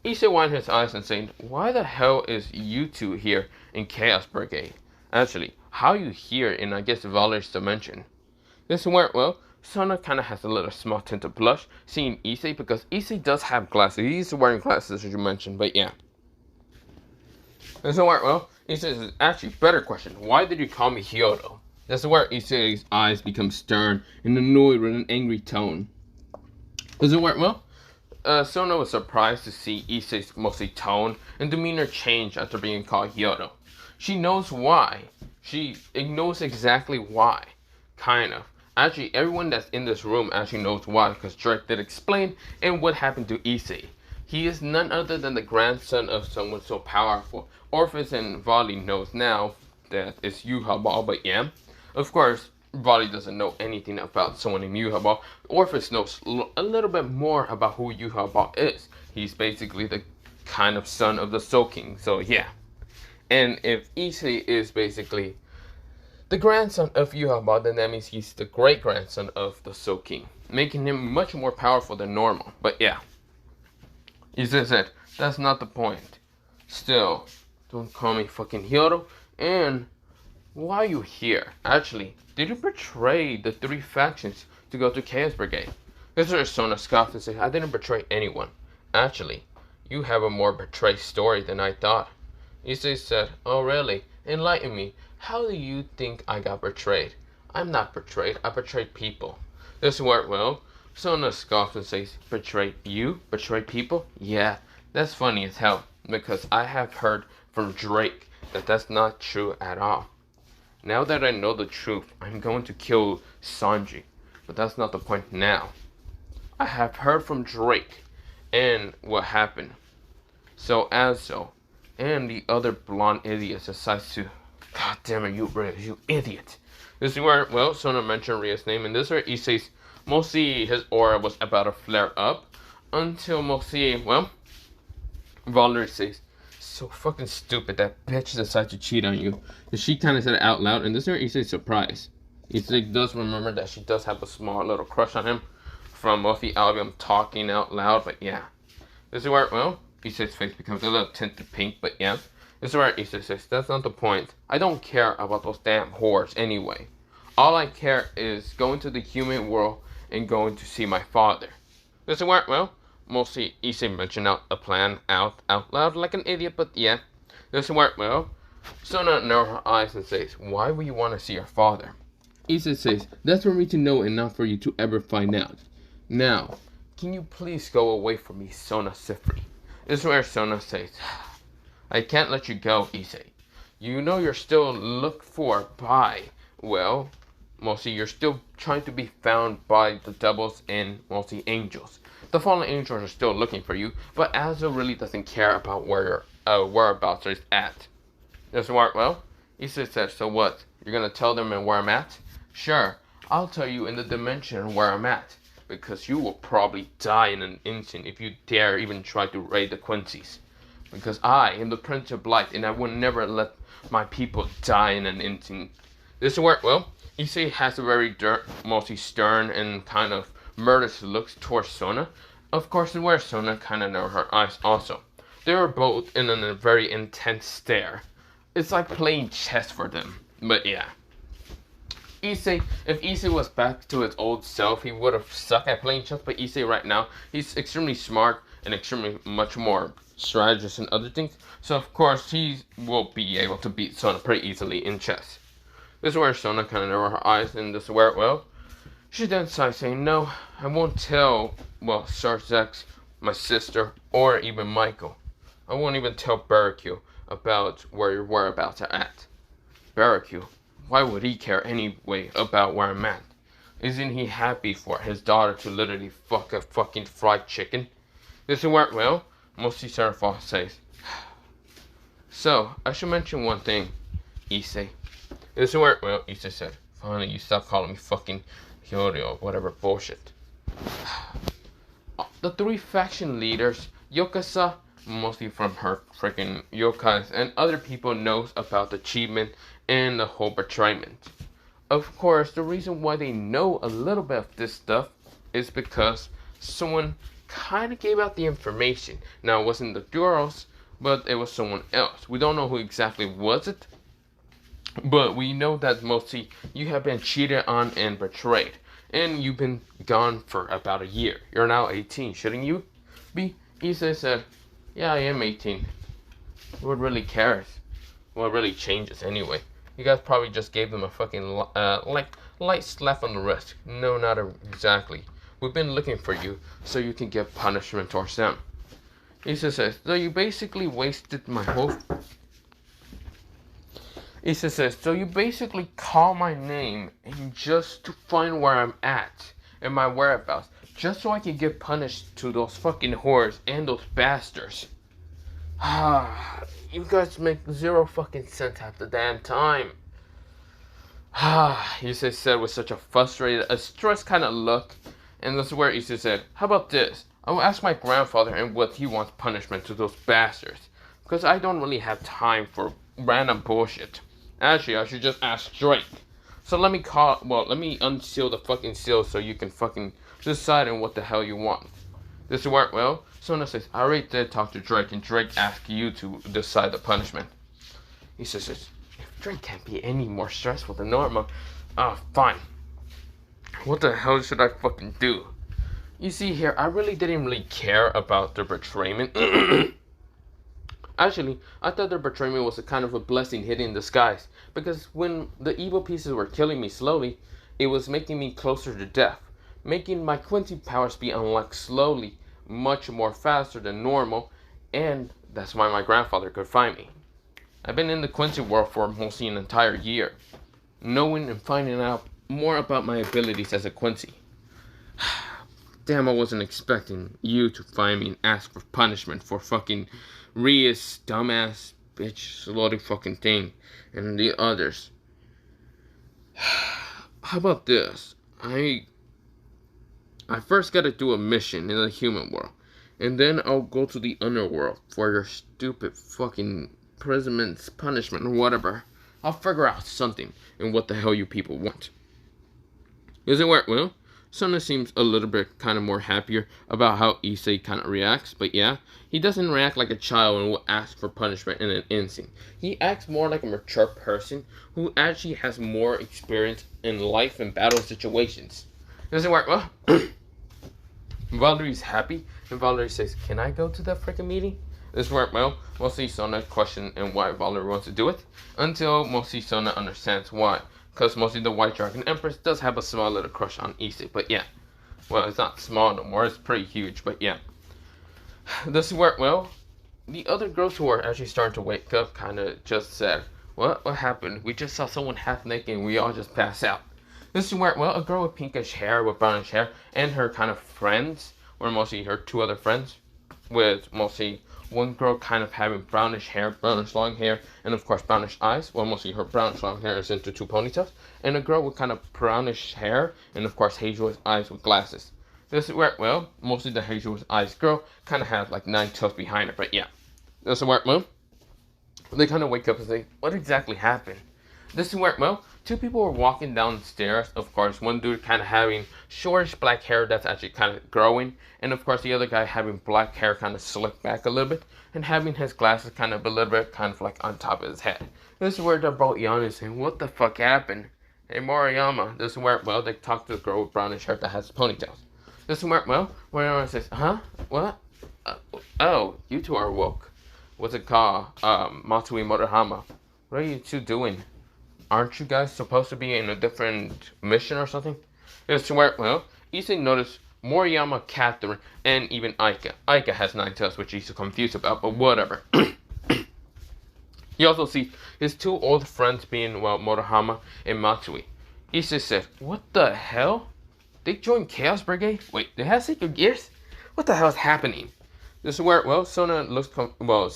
Issei winds his eyes and saying, "Why the hell is you two here in Chaos Brigade? Actually, how are you here in, I guess, Valor's dimension?" Doesn't work well. Sona kind of has a little small tint of blush seeing Issei because Issei does have glasses. He's wearing glasses, as you mentioned. But yeah, doesn't work well. He says, actually, better question. Why did you call me Hyodo? That's where Issei's eyes become stern and annoyed with an angry tone. Doesn't work well. Sona was surprised to see Issei's mostly tone and demeanor change after being called Hyodo. She knows why. She knows exactly why. Kind of. Actually, everyone that's in this room actually knows why, because Drake did explain and what happened to Issei. He is none other than the grandson of someone so powerful. Orpheus and Vali knows now that it's Yuhaba, but yeah. Of course, Vali doesn't know anything about someone in Yuhaba. Orpheus knows a little bit more about who Yuhaba is. He's basically the kind of son of the Soul King, so yeah. And if Issei is basically the grandson of Yuhaba, then that means he's the great-grandson of the Soul King, making him much more powerful than normal, but yeah. Issei said, that's not the point. Still, don't call me fucking Hyodo. And why are you here? Actually, did you betray the 3 factions to go to Chaos Brigade? Mr. Sona scoffed and said, I didn't betray anyone. Actually, you have a more betrayed story than I thought. Issei said, oh really? Enlighten me. How do you think I got betrayed? I'm not betrayed. I betrayed people. This worked well. Sona scoffed and says, betrayed you? Betrayed people? Yeah, that's funny as hell. Because I have heard from Drake that that's not true at all. Now that I know the truth, I'm going to kill Sanji. But that's not the point now. I have heard from Drake and what happened. So Azo and the other blonde idiots decides to... God damn it, you idiot. This is where, well, Sona mentioned Ria's name, and this is where Issei's mostly his aura was about to flare up. Until mostly, well, Valerie says, so fucking stupid, that bitch decided to cheat on you. And she kind of said it out loud, and this is where Issei's surprised. Issei does remember that she does have a small little crush on him from both the album Talking Out Loud, but yeah. This is where, well, Issei's face becomes a little tinted pink, but yeah. This is where Issei says, that's not the point. I don't care about those damn whores anyway. All I care is going to the human world and going to see my father. This is where, well, mostly Issei mentioned out a plan out loud like an idiot, but yeah. This is where, well, Sona narrows her eyes and says, why would you want to see your father? Issei says, that's for me to know and not for you to ever find out. Now, can you please go away from me, Sona Sifri? This is where Sona says, I can't let you go, Issei. You know you're still looked for by, well, mostly you're still trying to be found by the devils and mostly angels. The fallen angels are still looking for you, but Azo really doesn't care about where your whereabouts is at. This work well? Issei said, so what? You're gonna tell them where I'm at? Sure, I'll tell you in the dimension where I'm at, because you will probably die in an instant if you dare even try to raid the Quincy's. Because I am the Prince of Light, and I will never let my people die in an instant. This work well? Issei has a very mostly stern and kind of murderous looks towards Sona. Of course, where Sona kind of know her eyes also. They were both in a very intense stare. It's like playing chess for them. But yeah. Issei, if Issei was back to his old self, he would have sucked at playing chess. But Issei right now, he's extremely smart and extremely much more strategist and other things. So of course, he will be able to beat Sona pretty easily in chess. This is where Sona kind of narrowed her eyes, and this is where, well, she then started saying, no, I won't tell, well, Sir Zex, my sister, or even Michael. I won't even tell Barricue about where your whereabouts are at. Barricue? Why would he care anyway about where I'm at? Isn't he happy for his daughter to literally fuck a fucking fried chicken? This is where, well, mostly Seraph says. So, I should mention one thing, Issei. This is where, well, Issei said, finally you stop calling me fucking Hyorio or whatever bullshit. The three faction leaders, Yokasa, mostly from her freaking yokais, and other people knows about the achievement and the whole betrayment. Of course, the reason why they know a little bit of this stuff is because someone kind of gave out the information. Now, it wasn't the girls, but it was someone else. We don't know who exactly was it, but we know that mostly you have been cheated on and betrayed. And you've been gone for about a year. You're now 18, shouldn't you be? Issei said, yeah, I am 18. What really cares? What really changes anyway? You guys probably just gave them a fucking light slap on the wrist. No, not exactly. We've been looking for you so you can get punishment towards them. Issei says, so you basically wasted my whole... Issei says, so you basically call my name and just to find where I'm at and my whereabouts, just so I can get punished to those fucking whores and those bastards. You guys make zero fucking sense half the damn time. Issei said with such a frustrated, a stressed kind of look. And this is where Issei said, how about this? I will ask my grandfather and what he wants punishment to those bastards. Because I don't really have time for random bullshit. Actually, I should just ask Drake. So let me unseal the fucking seal so you can fucking decide on what the hell you want. This is where, well, Sona says, I already did talk to Drake, and Drake asked you to decide the punishment. He says, if Drake can't be any more stressful than normal, fine. What the hell should I fucking do? You see here, I really didn't care about their betrayment. Actually, I thought their betrayment was a kind of a blessing hidden in disguise, because when the evil pieces were killing me slowly, it was making me closer to death, making my Quincy powers be unlocked slowly, much more faster than normal, and that's why my grandfather could find me. I've been in the Quincy world for mostly an entire year, knowing and finding out more about my abilities as a Quincy. Damn, I wasn't expecting you to find me and ask for punishment for fucking Ria's dumbass bitch slutty fucking thing and the others. How about this? I first gotta do a mission in the human world, and then I'll go to the Underworld for your stupid fucking imprisonment, punishment, or whatever. I'll figure out something and what the hell you people want. Is it work? Well, Sona seems a little bit kind of more happier about how Issei kind of reacts, but yeah, he doesn't react like a child and will ask for punishment in an instant. He acts more like a mature person who actually has more experience in life and battle situations. Does it work? Well, Valerie's happy, and Valerie says, can I go to that freaking meeting? This worked well. Mostly Sona questions and why Valerie wants to do it, until mostly Sona understands why. Because mostly the White Dragon Empress does have a small little crush on Issei, but yeah. Well, it's not small no more, it's pretty huge, but yeah. This worked well. The other girls who are actually starting to wake up kind of just said, what happened? We just saw someone half naked and we all just passed out. This is where, well, a girl with pinkish hair, with brownish hair, and her kind of friends, or mostly her two other friends, with mostly one girl kind of having brownish hair, brownish long hair, and of course brownish eyes. Well, mostly her brownish long hair is into two ponytails, and a girl with kind of brownish hair, and of course hazel eyes with glasses. This is where, well, mostly the hazel eyes girl kind of has like 9 toes behind her, but yeah. This is where, well, they kind of wake up and say, what exactly happened? This is where, well, two people were walking downstairs. Of course, one dude kind of having shortish black hair that's actually kind of growing. And of course, the other guy having black hair kind of slicked back a little bit. And having his glasses kind of a little bit kind of like on top of his head. This is where they're both yawning saying, what the fuck happened? Hey, Moriyama. This is where, well, they talk to the girl with brownish hair that has ponytails. This is where, well, Moriyama says, huh? What? Oh, you two are woke. What's it called? Matsui Motohama. What are you two doing? Aren't you guys supposed to be in a different mission or something? It's where, well, Issei noticed Moriyama, Catherine, and even Aika. Aika has 9 tails, which he's confused about, but whatever. He also sees his 2 old friends being, well, Motohama and Matsui. Issei said, what the hell? They joined Chaos Brigade? Wait, they have secret gears? What the hell is happening? This is where, well, Sona looks,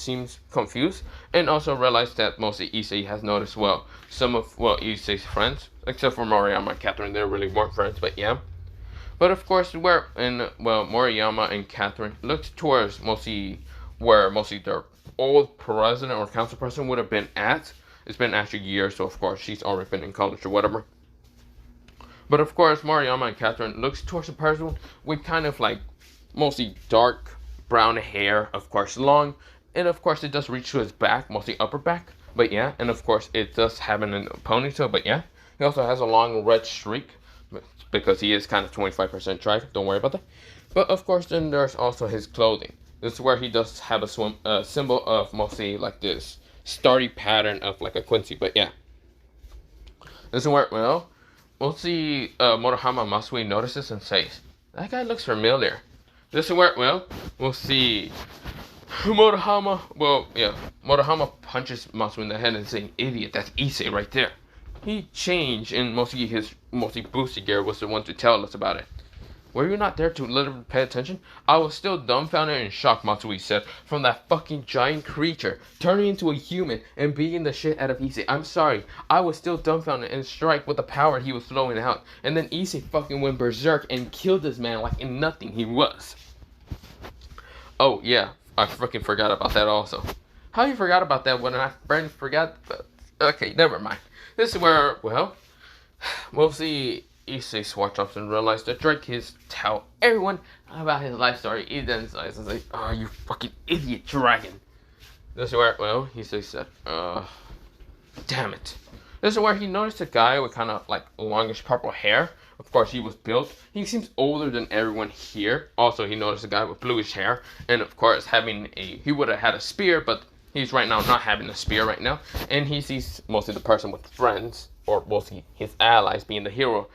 seems confused, and also realized that mostly Issei has noticed, well, some of, well, Issei's friends, except for Moriyama and Catherine, they really weren't friends, but yeah. But of course, where, and, well, Moriyama and Catherine looked towards mostly, where mostly their old president or council president would have been at. It's been actually years, so of course, she's already been in college or whatever. But of course, Moriyama and Catherine looks towards a person with kind of like, mostly dark brown hair, of course long, and of course it does reach to his back, mostly upper back, but yeah, and of course it does have a ponytail, but yeah, he also has a long red streak, because he is kind of 25% tribe, don't worry about that. But of course then there's also his clothing. This is where he does have a symbol of mostly like this starry pattern of like a Quincy, but yeah. This is where, well, mostly Motohama Matsui notices and says, that guy looks familiar. This is where, well, we'll see Motohama, well, yeah, Motohama punches Matsui in the head and saying, idiot, that's Issei right there. He changed, and mostly his boosted gear was the one to tell us about it. Were you not there to literally pay attention? I was still dumbfounded and shocked, Matsui said, from that fucking giant creature turning into a human and beating the shit out of Issei. I'm sorry, I was still dumbfounded and struck with the power he was throwing out. And then Issei fucking went berserk and killed this man like in nothing he was. Oh yeah, I freaking forgot about that also. How you forgot about that when I barely forgot? Okay, never mind. This is where, well, we'll see Issei swatch up and realize that Drake is tell everyone about his life story. He then says, like, oh, you fucking idiot dragon. This is where, well, Issei said, damn it. This is where he noticed a guy with kind of like longish purple hair. Of course, he was built. He seems older than everyone here. Also, he noticed a guy with bluish hair. And of course, he would have had a spear, but he's right now not having a spear right now. And he sees mostly the person with friends, or mostly his allies being the hero.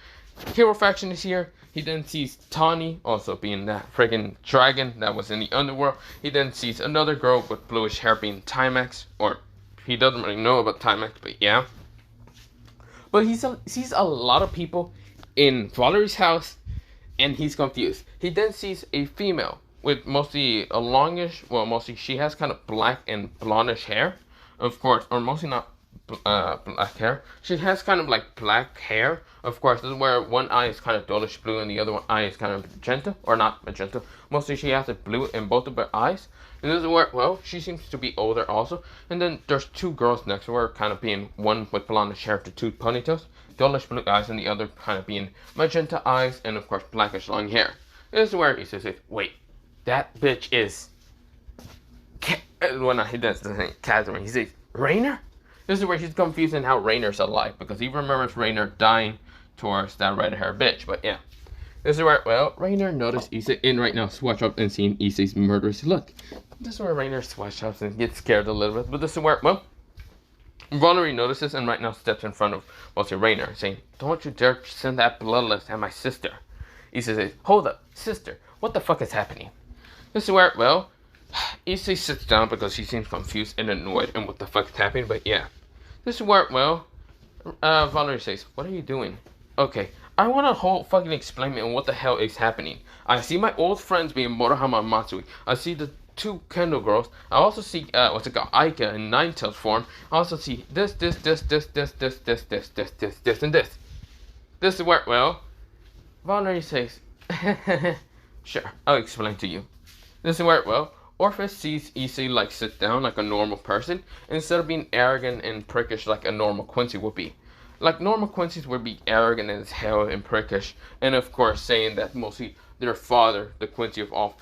Hero faction is here. He then sees Tawny, also being that friggin' dragon that was in the Underworld. He then sees another girl with bluish hair being Timex, or he doesn't really know about Timex, but yeah. But he sees a lot of people in Valerie's house, and he's confused. He then sees a female with mostly a longish, well, mostly she has kind of black and blondish hair, of course, or mostly not black hair. She has kind of like black hair. Of course, this is where one eye is kind of dullish blue and the other one eye is kind of magenta, or not magenta. Mostly she has a blue in both of her eyes. And this is where, well, she seems to be older also. And then there's 2 girls next to her, kind of being one with blondish hair to 2 ponytails, dullish blue eyes, and the other kind of being magenta eyes, and of course blackish long hair. This is where he says, wait, that bitch is when he does the thing, Catherine, he says, Rainer? This is where he's confused in how Rainer's alive, because he remembers Rainer dying towards that red-haired bitch, but yeah. This is where, well, Rainer noticed Issei in right now, swatch up and seeing Issei's murderous look. This is where Rainer swatch ups and gets scared a little bit, but this is where, well, Valerie notices and right now steps in front of, well, to Rainer, saying, don't you dare send that bloodlust at my sister. Issei says, hold up, sister, what the fuck is happening? This is where, well, Issei sits down because he seems confused and annoyed and what the fuck is happening, but yeah. This is where, well, Valerie says, what are you doing? Okay, I want a whole fucking explain me on what the hell is happening. I see my old friends being Motohama and Matsui. I see the 2 Kendall girls. I also see, what's it called, Aika in Ninetales form. I also see this, and this. This is where, well, Valerie says, sure, I'll explain to you. This is where, well, Orpheus sees Issei like sit down like a normal person instead of being arrogant and prickish like a normal Quincy would be. Like normal Quincy's would be arrogant as hell and prickish, and of course saying that mostly their father, the Quincy of all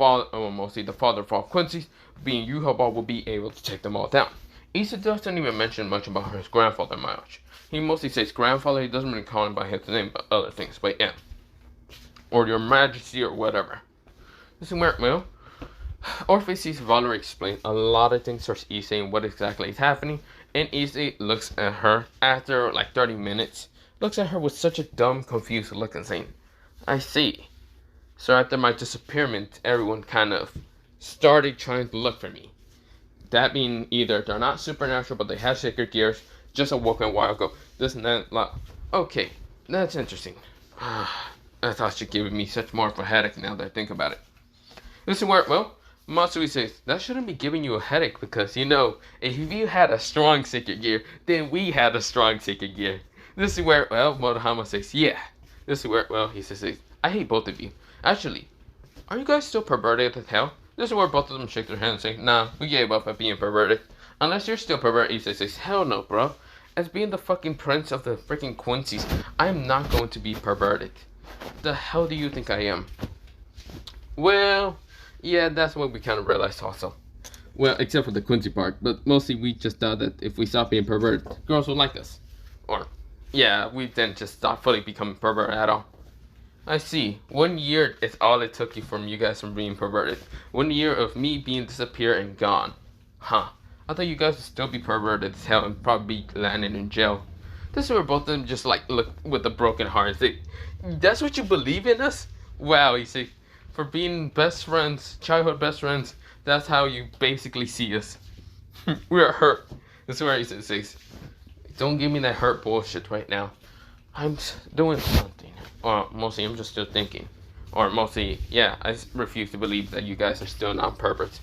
mostly the father of all Quincy's, being Yuhaba, will be able to take them all down. Issei doesn't even mention much about his grandfather much. He mostly says grandfather, he doesn't really call him by his name, but other things, but yeah. Or your majesty or whatever. This is where, well, Orpheus sees Valerie explain a lot of things towards Issei and what exactly is happening, and Issei looks at her after like 30 minutes, looks at her with such a dumb, confused look and saying, I see. So after my disappearance, everyone kind of started trying to look for me. That being either they're not supernatural, but they have sacred gears, just awoken a while ago. This and that. Okay, that's interesting. I thought she'd give me such more of a headache now that I think about it. This is where, well, Matsui says, that shouldn't be giving you a headache because, you know, if you had a strong sacred gear, then we had a strong sacred gear. This is where, well, Motohama says, yeah. This is where, well, he says, I hate both of you. Actually, are you guys still perverted as hell? This is where both of them shake their hands and say, nah, we gave up at being perverted. Unless you're still perverted, Issei says, hell no, bro. As being the fucking prince of the freaking Quincy's, I am not going to be perverted. The hell do you think I am? Well, yeah, that's what we kind of realized also. Well, except for the Quincy part, but mostly we just thought that if we stopped being perverted, girls would like us. Or, yeah, we didn't just stop fully becoming perverted at all. I see. 1 year is all it took you from you guys from being perverted. 1 year of me being disappeared and gone. Huh. I thought you guys would still be perverted as hell and probably be landing in jail. This is where both of them just like look with a broken heart and say, that's what you believe in us? Wow, you see. For being best friends, childhood best friends, that's how you basically see us. We're hurt. This is where he says, don't give me that hurt bullshit right now. I'm doing something. Or mostly I'm just still thinking. Or mostly, yeah, I refuse to believe that you guys are still not perverts.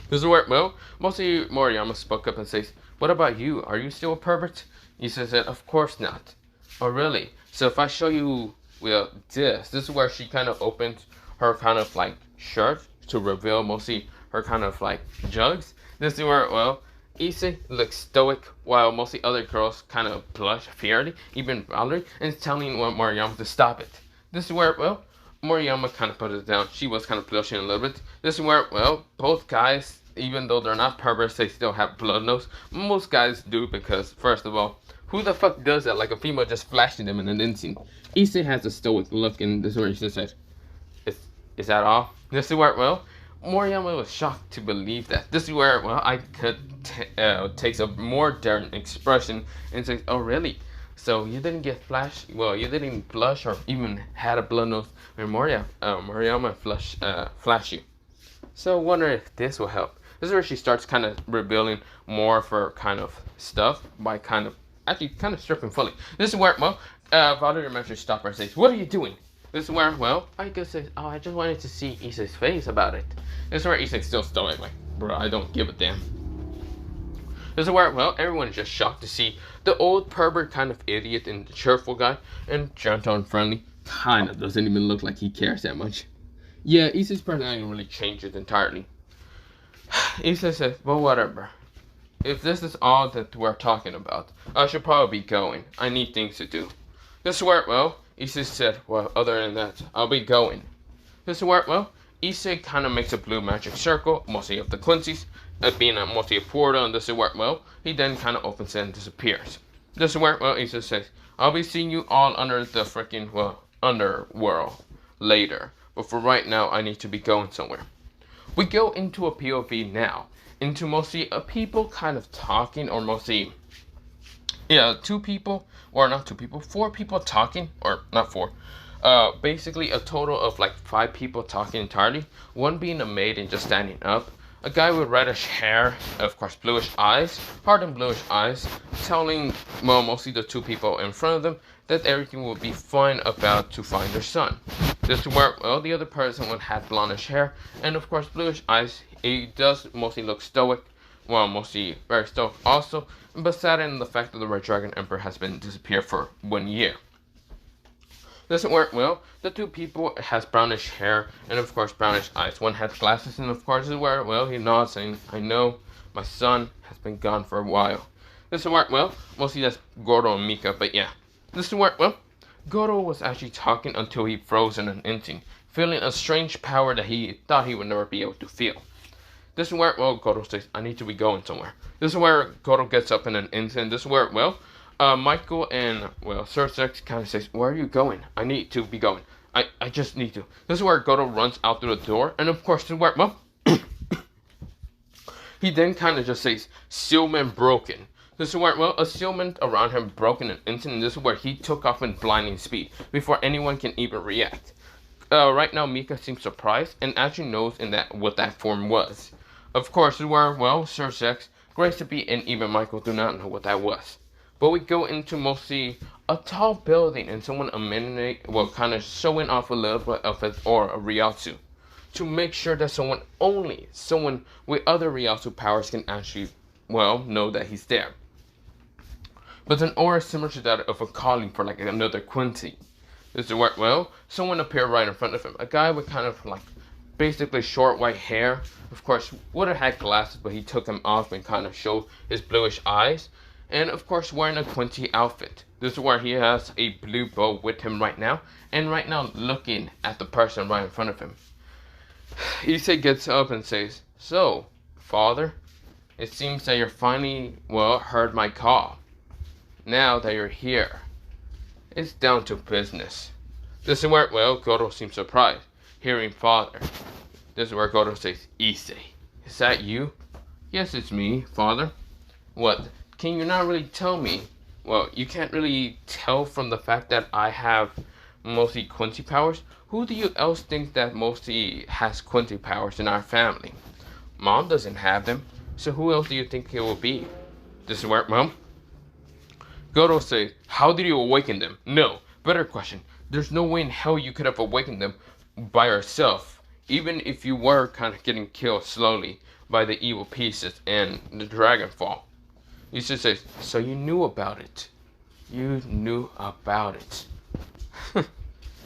This is where, well, mostly Moriyama spoke up and says, what about you? Are you still a pervert? He says that, of course not. Oh, really? So if I show you, well, this is where she kind of opens her kind of like shirt to reveal mostly her kind of like jugs. This is where, well, Issei looks stoic while mostly other girls kind of blush fiercely, even Valerie, and is telling Moriyama to stop it. This is where, well, Moriyama kind of put it down. She was kind of blushing a little bit. This is where, well, both guys, even though they're not perverts, they still have blood nose. Most guys do because, first of all, who the fuck does that? Like a female just flashing them in an instant. Issei has a stoic look, and this is where she said, is that all? This is where, well, Moriyama was shocked to believe that. This is where, well, I could takes a more daring expression and says, oh, really? So you didn't get flashed? Well, you didn't blush or even had a blood nose when Moriyama flashed you. So I wonder if this will help. This is where she starts kind of revealing more of her kind of stuff by kind of stripping fully. This is where, well, Valerie mentions stop her and says, what are you doing? This is where, well, I guess oh, I just wanted to see Issei's face about it. This is where Issei's still stoic, like, bro, I don't give a damn. This is where, well, everyone is just shocked to see the old pervert kind of idiot and the cheerful guy and gentle and friendly kind of doesn't even look like he cares that much. Yeah, Issei's personality really changes entirely. Issei says, well, whatever. If this is all that we're talking about, I should probably be going. I need things to do. This is where, well, Issei said, well, other than that, I'll be going. This is where, well, Issei kind of makes a blue magic circle, mostly of the Quincy's, being mostly a portal, and this is where, well, he then kind of opens it and disappears. This is where, well, Issei says, I'll be seeing you all under the freaking, well, Underworld later. But for right now, I need to be going somewhere. We go into a POV now, into mostly a people kind of talking, or mostly, yeah, 2 people, or not 2 people, 4 people talking, or not 4. Basically a total of like 5 people talking entirely. 1 being a maid and just standing up. A guy with reddish hair, of course bluish eyes, hard and bluish eyes, telling, well, mostly the 2 people in front of them that everything will be fine about to find their son. This is where, well, the other person would have blondish hair, and of course bluish eyes. He does mostly look stoic, well, mostly very stoic also, but saddened in the fact that the Red Dragon Emperor has been disappeared for 1 year. Doesn't work well. The two people has brownish hair and of course brownish eyes. One has glasses and of course is where, well, he nods saying, I know my son has been gone for a while. Doesn't work well. Mostly that's Goro and Mika, but yeah. Doesn't work well. Goro was actually talking until he froze in an instant, feeling a strange power that he thought he would never be able to feel. This is where, well, Goro says, I need to be going somewhere. This is where Goro gets up in an instant. This is where, well, Michael and, well, Sir Sex kind of says, where are you going? I need to be going. I just need to. This is where Goro runs out through the door. And of course, this is where, well, he then kind of just says, sealman broken. This is where, well, a sealman around him broke in an instant. And this is where he took off in blinding speed before anyone can even react. Right now, Mika seems surprised and actually knows what that form was. Of course, this is where, well, Sir Sex, Grace to be, and even Michael do not know what that was. But we go into mostly a tall building and someone kind of showing off a little bit of his aura of Ryotsu to make sure that someone with other Ryotsu powers can actually, well, know that he's there. But an aura similar to that of a calling for like another Quincy. This is where, well, someone appeared right in front of him. A guy with kind of like basically short white hair. Of course, would have had glasses, but he took them off and kind of showed his bluish eyes. And of course, wearing a Quincy outfit. This is where he has a blue bow with him right now. And right now, looking at the person right in front of him. Issei gets up and says, so, father, it seems that you're finally, well, heard my call. Now that you're here, it's down to business. This is where, well, Goro seems surprised, hearing father. This is where Goro says, Issei, is that you? Yes, it's me, father. What? Can you not really tell me? Well, you can't really tell from the fact that I have mostly Quincy powers. Who do you else think that mostly has Quincy powers in our family? Mom doesn't have them, so who else do you think it will be? This is where, Mom? Goro says, how did you awaken them? No, better question. There's no way in hell you could have awakened them by yourself, even if you were kind of getting killed slowly by the evil pieces and the dragon fall. Issei says, so you knew about it. You knew about it.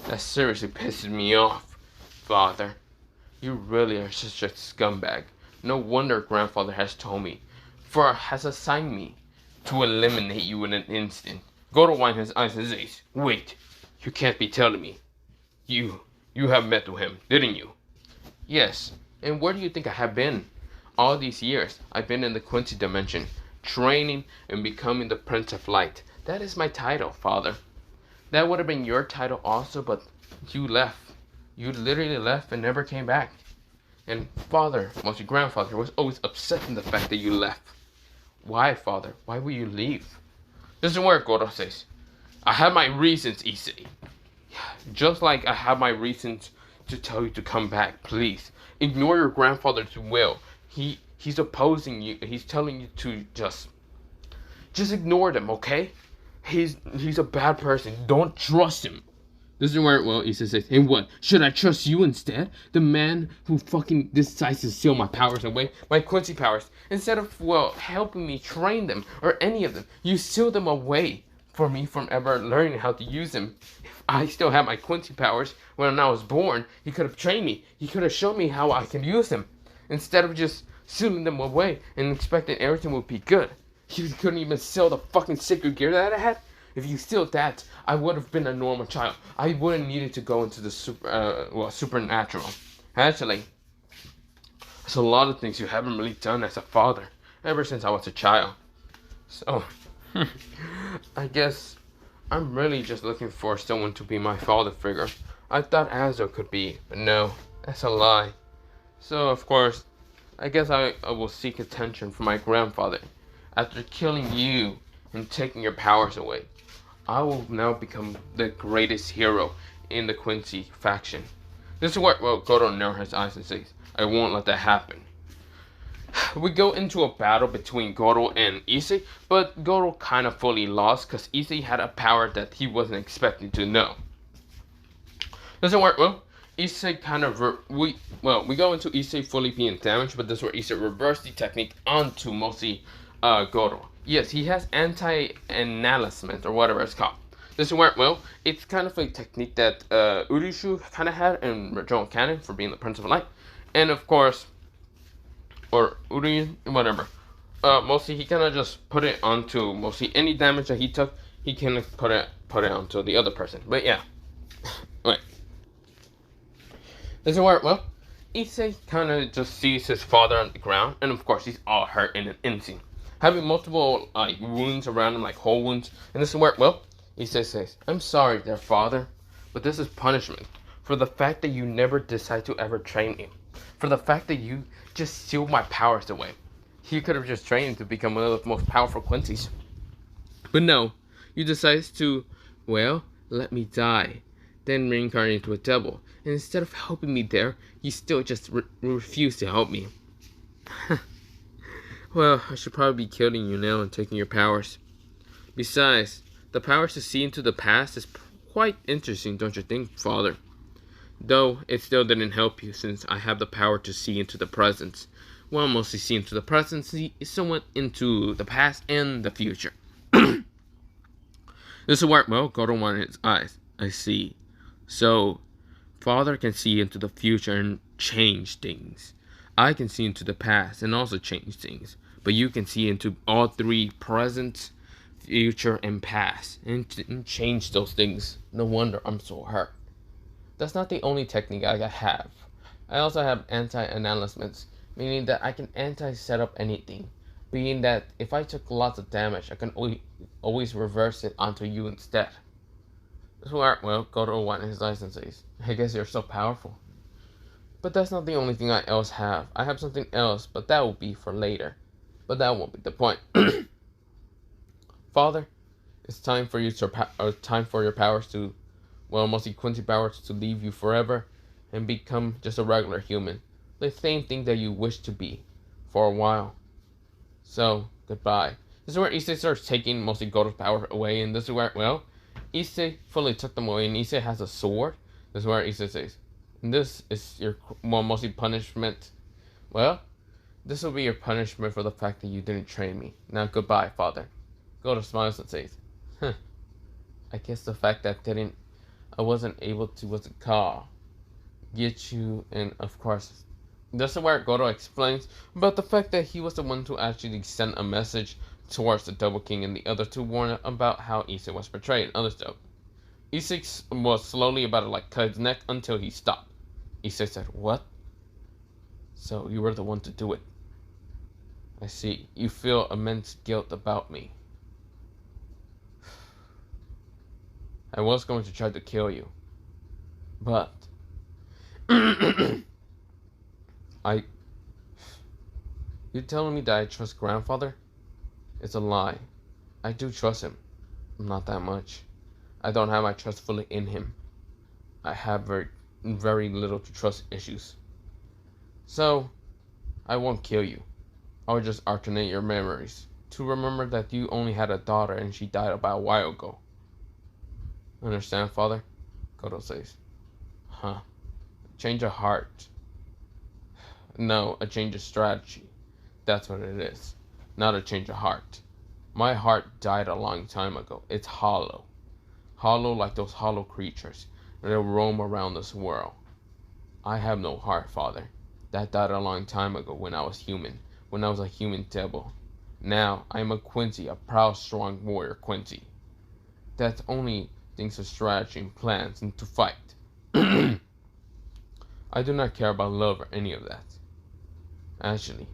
That seriously pisses me off, father. You really are such a scumbag. No wonder grandfather has told me, has assigned me to eliminate you in an instant. Goro winds his eyes and says, wait, you can't be telling me. You have met with him, didn't you? Yes, and where do you think I have been? All these years, I've been in the Quincy dimension, training and becoming the Prince of Light. That is my title, father. That would have been your title also, but you left. You literally left and never came back. And father, mostly grandfather, was always upset in the fact that you left. Why, father? Why will you leave? This is where Goro says, I have my reasons, Issei. Just like I have my reasons to tell you to come back, please. Ignore your grandfather's will. He's opposing you. He's telling you to just ignore them, okay? He's a bad person. Don't trust him. This is where, well, Issei says, hey, what? Should I trust you instead? The man who fucking decides to steal my powers away, my Quincy powers, instead of, well, helping me train them or any of them. You steal them away for me from ever learning how to use them. If I still have my Quincy powers when I was born, he could have trained me. He could have shown me how I can use them. Instead of just stealing them away and expecting everything would be good. You couldn't even steal the fucking sacred gear that I had. If you steal that, I would have been a normal child. I wouldn't needed to go into the supernatural. Actually, there's a lot of things you haven't really done as a father ever since I was a child. So, I guess I'm really just looking for someone to be my father figure. I thought Azo could be, but no, that's a lie. So, of course, I guess I will seek attention from my grandfather. After killing you and taking your powers away, I will now become the greatest hero in the Quincy faction. This is where, well, Goro narrows his eyes and says, I won't let that happen. We go into a battle between Goro and Issei, but Goro kind of fully lost because Issei had a power that he wasn't expecting to know. Doesn't work well. Issei kind of, we go into Issei fully being damaged, but this is where Issei reversed the technique onto mostly Goro. Yes, he has anti-annihilation or whatever it's called. This is where, well, it's kind of a technique that Urushu kind of had in Regional Canon for being the Prince of Light. And of course, or Uri, whatever. Mostly he kind of just put it onto mostly any damage that he took, he can put it onto the other person. But yeah, right. This is where, well, Issei kind of just sees his father on the ground, and of course he's all hurt in an instant, having multiple wounds around him, like hole wounds. And this is where, well, Issei says, "I'm sorry, dear father, but this is punishment for the fact that you never decide to ever train me, for the fact that you just steal my powers away. You could have just trained to become one of the most powerful Quincy's. But no, you decide to, well, let me die, then reincarnate into a devil. And instead of helping me there, you still just refuse to help me. Well, I should probably be killing you now and taking your powers. Besides, the powers to see into the past is quite interesting, don't you think, father? Though it still didn't help you, since I have the power to see into the present. Well, mostly see into the present, see somewhat into the past and the future." This is where, well, Goro wanted his eyes. I see. So, father can see into the future and change things. I can see into the past and also change things. But you can see into all three: present, future, and past, and change those things. No wonder I'm so hurt. That's not the only technique I have. I also have anti-annihilation, meaning that I can anti-set up anything. Being that if I took lots of damage, I can always reverse it onto you instead. This is where, well, Goro wanted his eyes and says, "I guess you're so powerful. But that's not the only thing I else have. I have something else, but that will be for later. But that won't be the point." Father, it's time for your powers to, well, mostly Quincy powers, to leave you forever and become just a regular human. The same thing that you wish to be for a while. So, goodbye. This is where Issei starts taking mostly Goro's power away, and this is where, well, Issei fully took them away, and Issei has a sword. This is where Issei says, "This is your, well, mostly punishment. Well, this will be your punishment for the fact that you didn't train me. Now, goodbye, father." Goro smiles and says, "I guess the fact that I wasn't able to, what's it called, get you," and of course, this is where Goro explains about the fact that he was the one to actually send a message towards the Double King, and the other two warned about how Issei was betrayed and other stuff. Issei was slowly about to cut his neck until he stopped. Issei said, "What? So you were the one to do it. I see. You feel immense guilt about me. I was going to try to kill you, but you telling me that I trust grandfather? It's a lie. I do trust him. Not that much. I don't have my trust fully in him. I have very little to trust issues. So, I won't kill you. I'll just alternate your memories to remember that you only had a daughter and she died about a while ago. Understand, father?" Goro says. "Huh. Change of heart. No, a change of strategy. That's what it is. Not a change of heart. My heart died a long time ago. It's hollow. Hollow like those hollow creatures that roam around this world. I have no heart, father. That died a long time ago when I was human. When I was a human devil. Now, I am a Quincy, a proud, strong warrior Quincy. That's only thinks of strategy and plans and to fight. I do not care about love or any of that. Actually,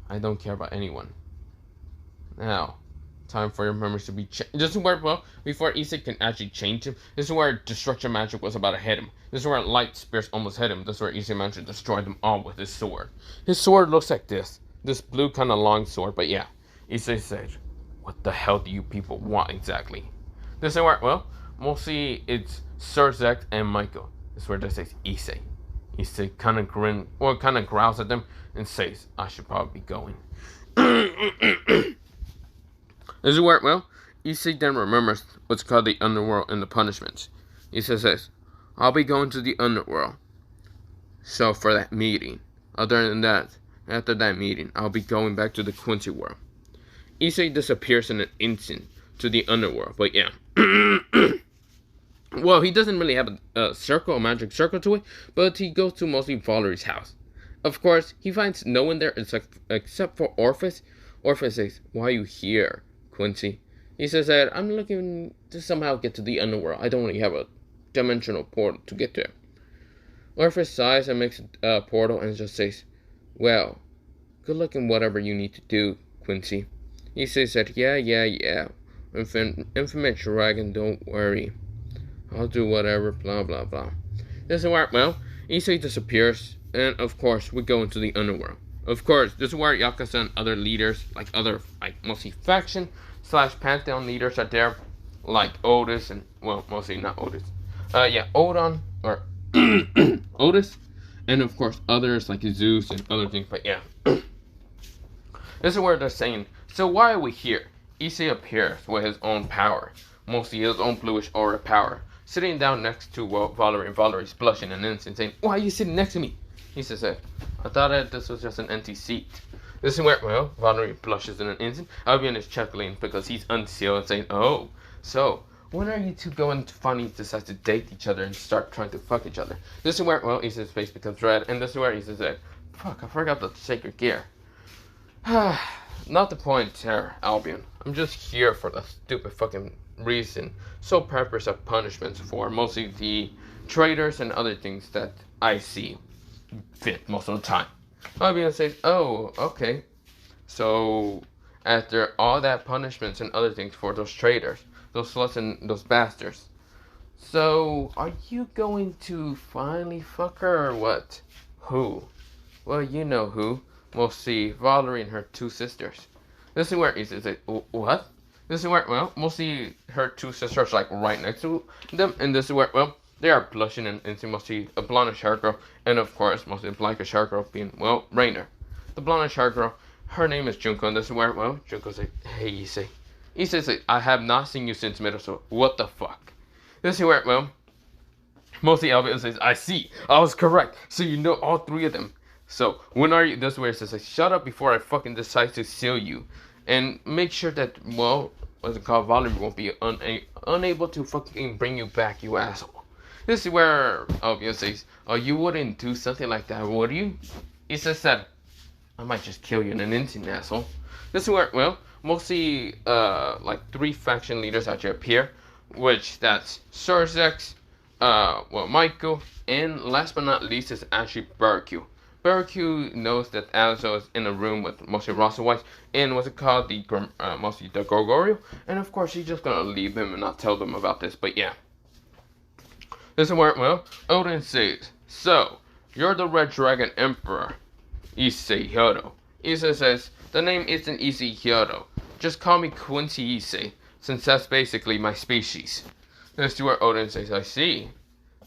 I don't care about anyone. Now, time for your memories to be changed. This is where, well, before Issei can actually change him, this is where destruction magic was about to hit him. This is where light spears almost hit him. This is where Issei managed to destroy them all with his sword. His sword looks like this. This blue kind of long sword, but yeah. Issei said, "What the hell do you people want exactly?" This is where, well, mostly it's Sir Zek and Michael. This is where they say Issei. Issei kind of growls at them and says, "I should probably be going." This is where, well, Issei then remembers what's called the Underworld and the punishments. Issei says, "I'll be going to the Underworld. So for that meeting. Other than that, after that meeting, I'll be going back to the Quincy world." Issei disappears in an instant to the Underworld, but yeah. Well, he doesn't really have a circle, a magic circle to it, but he goes to mostly Valerie's house. Of course, he finds no one there except for Orpheus. Orpheus says, "Why are you here, Quincy?" He says that I'm looking to somehow get to the Underworld. I don't really have a dimensional portal to get there. Orpheus sighs and makes a portal and just says, "Well, good luck in whatever you need to do, Quincy." He says that, yeah. Infinite dragon, don't worry. I'll do whatever, blah, blah, blah. This is where, well, Issei disappears, and of course, we go into the Underworld. Of course, this is where Yakuza and other leaders, mostly faction / Pantheon leaders are there, like Otis and, well, mostly not Otis. Odon, or Otis, and of course, others like Zeus and other things, but yeah. This is where they're saying, so why are we here? Issei appears with his own power, mostly his own bluish aura power, sitting down next to Valerie, and Valerie's blushing and innocent, saying, "Why are you sitting next to me?" He says, "I thought that this was just an empty seat." This is where, well, Valerie blushes in an instant. Albion is chuckling because he's unsealed and saying, "Oh, so when are you two going to finally decide to date each other and start trying to fuck each other?" This is where, well, Issei's face becomes red, and this is where he says, "Fuck, I forgot the sacred gear." Not the point here, Albion. I'm just here for the stupid fucking reason. Sole purpose of punishments for mostly the traitors and other things that I see fit most of the time. Albion says, "Oh, okay. So, after all that punishments and other things for those traitors, those sluts and those bastards, so are you going to finally fuck her or what?" "Who?" "Well, you know who. Mostly Valerie and her two sisters." This is where he says, "What?" This is where, well, mostly her two sisters like right next to them, and this is where, well, they are blushing and mostly a blondish hair girl, and of course, mostly a blackish hair girl being, well, Rainer. The blondish hair girl, her name is Junko, and this is where, well, Junko says, "Hey, Issei." He says, "I have not seen you since middle school. What the fuck?" This is where, well, mostly Albion says, "I see. I was correct. So you know all three of them. So, when are you?" This is where it says, "Shut up before I fucking decide to seal you. And make sure that, well, what's it called, Valerie won't be unable to fucking bring you back, you asshole." This is where Albion says, "Oh, you wouldn't do something like that, would you?" He says that, "I might just kill you in an instant, asshole." This is where, well, mostly, like 3 faction leaders actually appear, which that's Surzex, Michael, and last but not least is actually Berkyu. Berkyu knows that Alzo is in a room with mostly Russell White and what's it called, mostly the Gorgorio, and of course he's just gonna leave him and not tell them about this, but yeah. This is where, well, Odin says, "So, you're the Red Dragon Emperor, Issei Hyodo." Issei says, "The name isn't Issei Hyodo. Just call me Quincy Issei, since that's basically my species." This is where Odin says, "I see.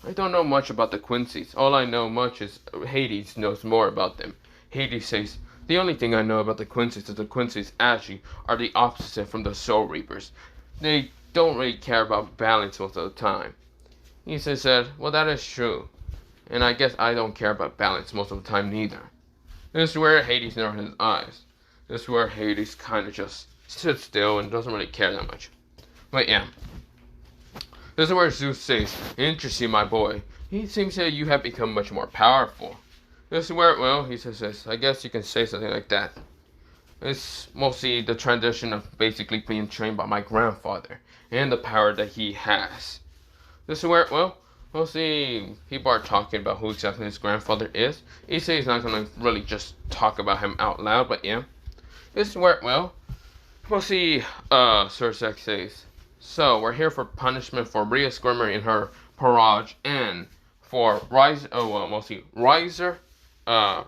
I don't know much about the Quincy's. All I know much is Hades knows more about them." Hades says, "The only thing I know about the Quincy's is the Quincy's actually are the opposite from the Soul Reapers. They don't really care about balance most of the time." He says that, "Well, that is true. And I guess I don't care about balance most of the time neither." This is where Hades narrows his eyes. This is where Hades kind of just sits still and doesn't really care that much. But yeah. This is where Zeus says, "Interesting, my boy. He seems that you have become much more powerful." This is where, well, he says this. I guess you can say something like that. It's mostly the transition of basically being trained by my grandfather and the power that he has. This is where, well, mostly people are talking about who exactly his grandfather is. Issei is not going to really just talk about him out loud, but yeah. This is where, well, mostly Surzex says, "So, we're here for punishment for Rhea Squirmer in her Parage, and for Riser,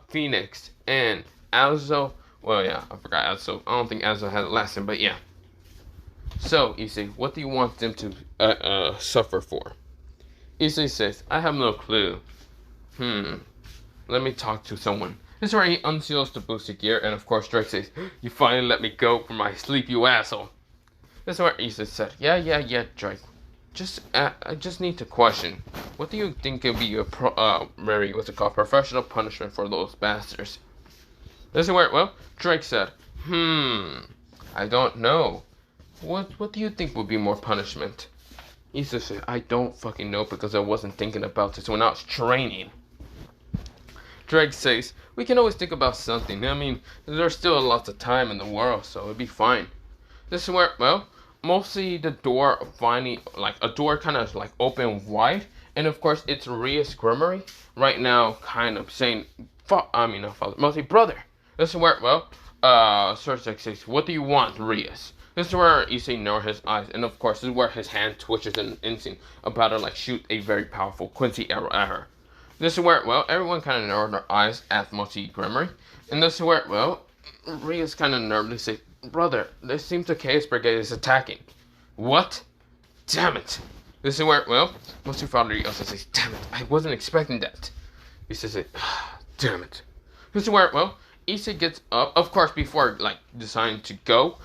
Phoenix, and Alzo." Well, yeah, I forgot Alzo. I don't think Alzo had a last name, but yeah. "So, Issei, what do you want them to suffer for?" Issei says, "I have no clue. Let me talk to someone." This is where he unseals the boosted gear, and of course Drake says, "You finally let me go from my sleep, you asshole." This is where Issei said, Yeah, Drake. I just need to question. What do you think would be a professional punishment for those bastards?" This is where, well, Drake said, I don't know. What do you think would be more punishment?" Issei says, I don't fucking know because I wasn't thinking about this when I was training. Drake says, we can always think about something. I mean, there's still lots of time in the world, so it'll be fine. This is where, well, mostly the door finally, like, a door kind of, like, open wide. And, of course, it's Ria's Grimory right now kind of saying, not father, mostly brother. This is where, well, Sir Sex says, what do you want, Rias? This is where Issei narrows his eyes, and of course, this is where his hand twitches in an instant, about to, like, shoot a very powerful Quincy arrow at her. This is where, well, everyone kind of narrowed their eyes at mostly Grimory, and this is where, well, Ria's kind of nervously says, brother, this seems the Chaos Brigade is attacking. What? Damn it. This is where, well, mostly Father also says, damn it, I wasn't expecting that. He says, damn it. This is where, well, Issei gets up, of course, before, like, deciding to go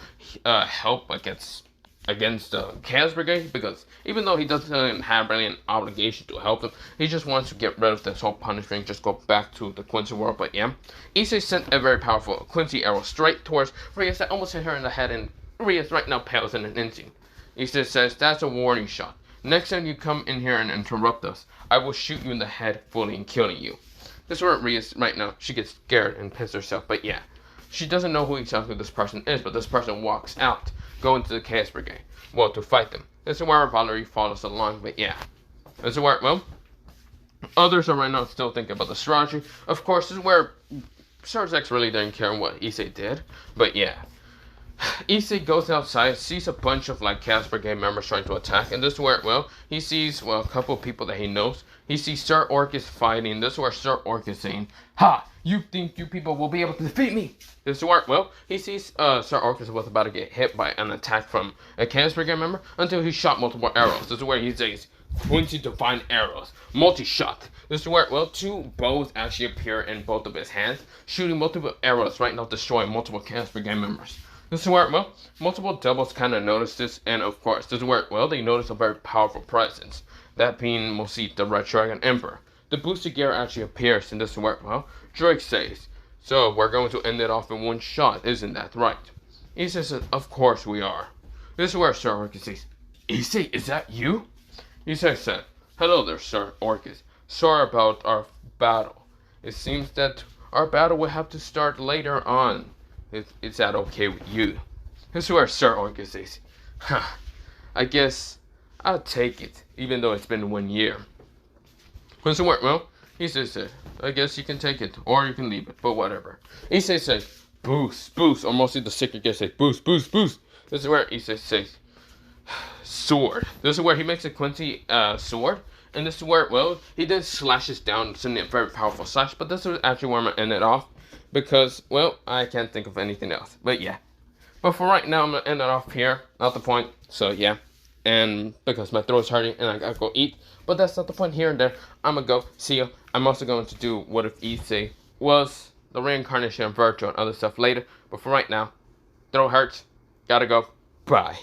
help against the Chaos Brigade, because even though he doesn't have really an obligation to help them, he just wants to get rid of this whole punishment, just go back to the Quincy world. But yeah, Issei sent a very powerful Quincy arrow straight towards Rias that almost hit her in the head, and Rias right now pales in an instant. Issei says, that's a warning shot. Next time you come in here and interrupt us, I will shoot you in the head fully and killing you. This is where Rias right now, she gets scared and pissed herself, but yeah. She doesn't know who exactly this person is, but this person walks out, going to the Chaos Brigade, well, to fight them. This is where Valerie follows along, but yeah. This is where, well, others are right now still thinking about the strategy. Of course, this is where Sir Zex really didn't care what Issei did, but yeah. Issei goes outside, sees a bunch of, like, Chaos Brigade members trying to attack, and this is where, well, he sees, well, a couple of people that he knows. He sees Sir Orcus fighting. This is where Sir Orcus is saying, ha! You think you people will be able to defeat me? This is where, well, he sees Sir Orcus was about to get hit by an attack from a Chaos Brigade member until he shot multiple arrows. This is where he says, Quincy Divine Arrows, multi-shot. This is where, well, two bows actually appear in both of his hands, shooting multiple arrows right now, destroying multiple Chaos Brigade members. This is where, well, multiple doubles kind of notice this, and of course, this is where, well, they notice a very powerful presence. That being mostly the Red Dragon Emperor. The boosted gear actually appears, and this is where, well, Drake says, so we're going to end it off in one shot, isn't that right? Issei says, of course we are. This is where Sir Orcus says, Issei, is that you? Issei said, hello there, Sir Orcus. Sorry about our battle. It seems that our battle will have to start later on. Is that okay with you? This is where Sir Orcus says, I guess I'll take it, even though it's been 1 year. Quincy went, well, he says, I guess you can take it, or you can leave it, but whatever. Issei says, boost, boost, or mostly the secret gear says, boost, boost, boost. This is where Issei says, sword. This is where he makes a Quincy sword, and this is where, well, he then slashes down, sending a very powerful slash, but this is actually where I'm going to end it off, because, well, I can't think of anything else, but yeah. But for right now, I'm going to end it off here, not the point, so yeah. And because my throat's hurting and I gotta go eat. But that's not the point here and there. I'm gonna go. See you. I'm also going to do what if Issei was the reincarnation of Virtue and other stuff later. But for right now, throat hurts. Gotta go. Bye.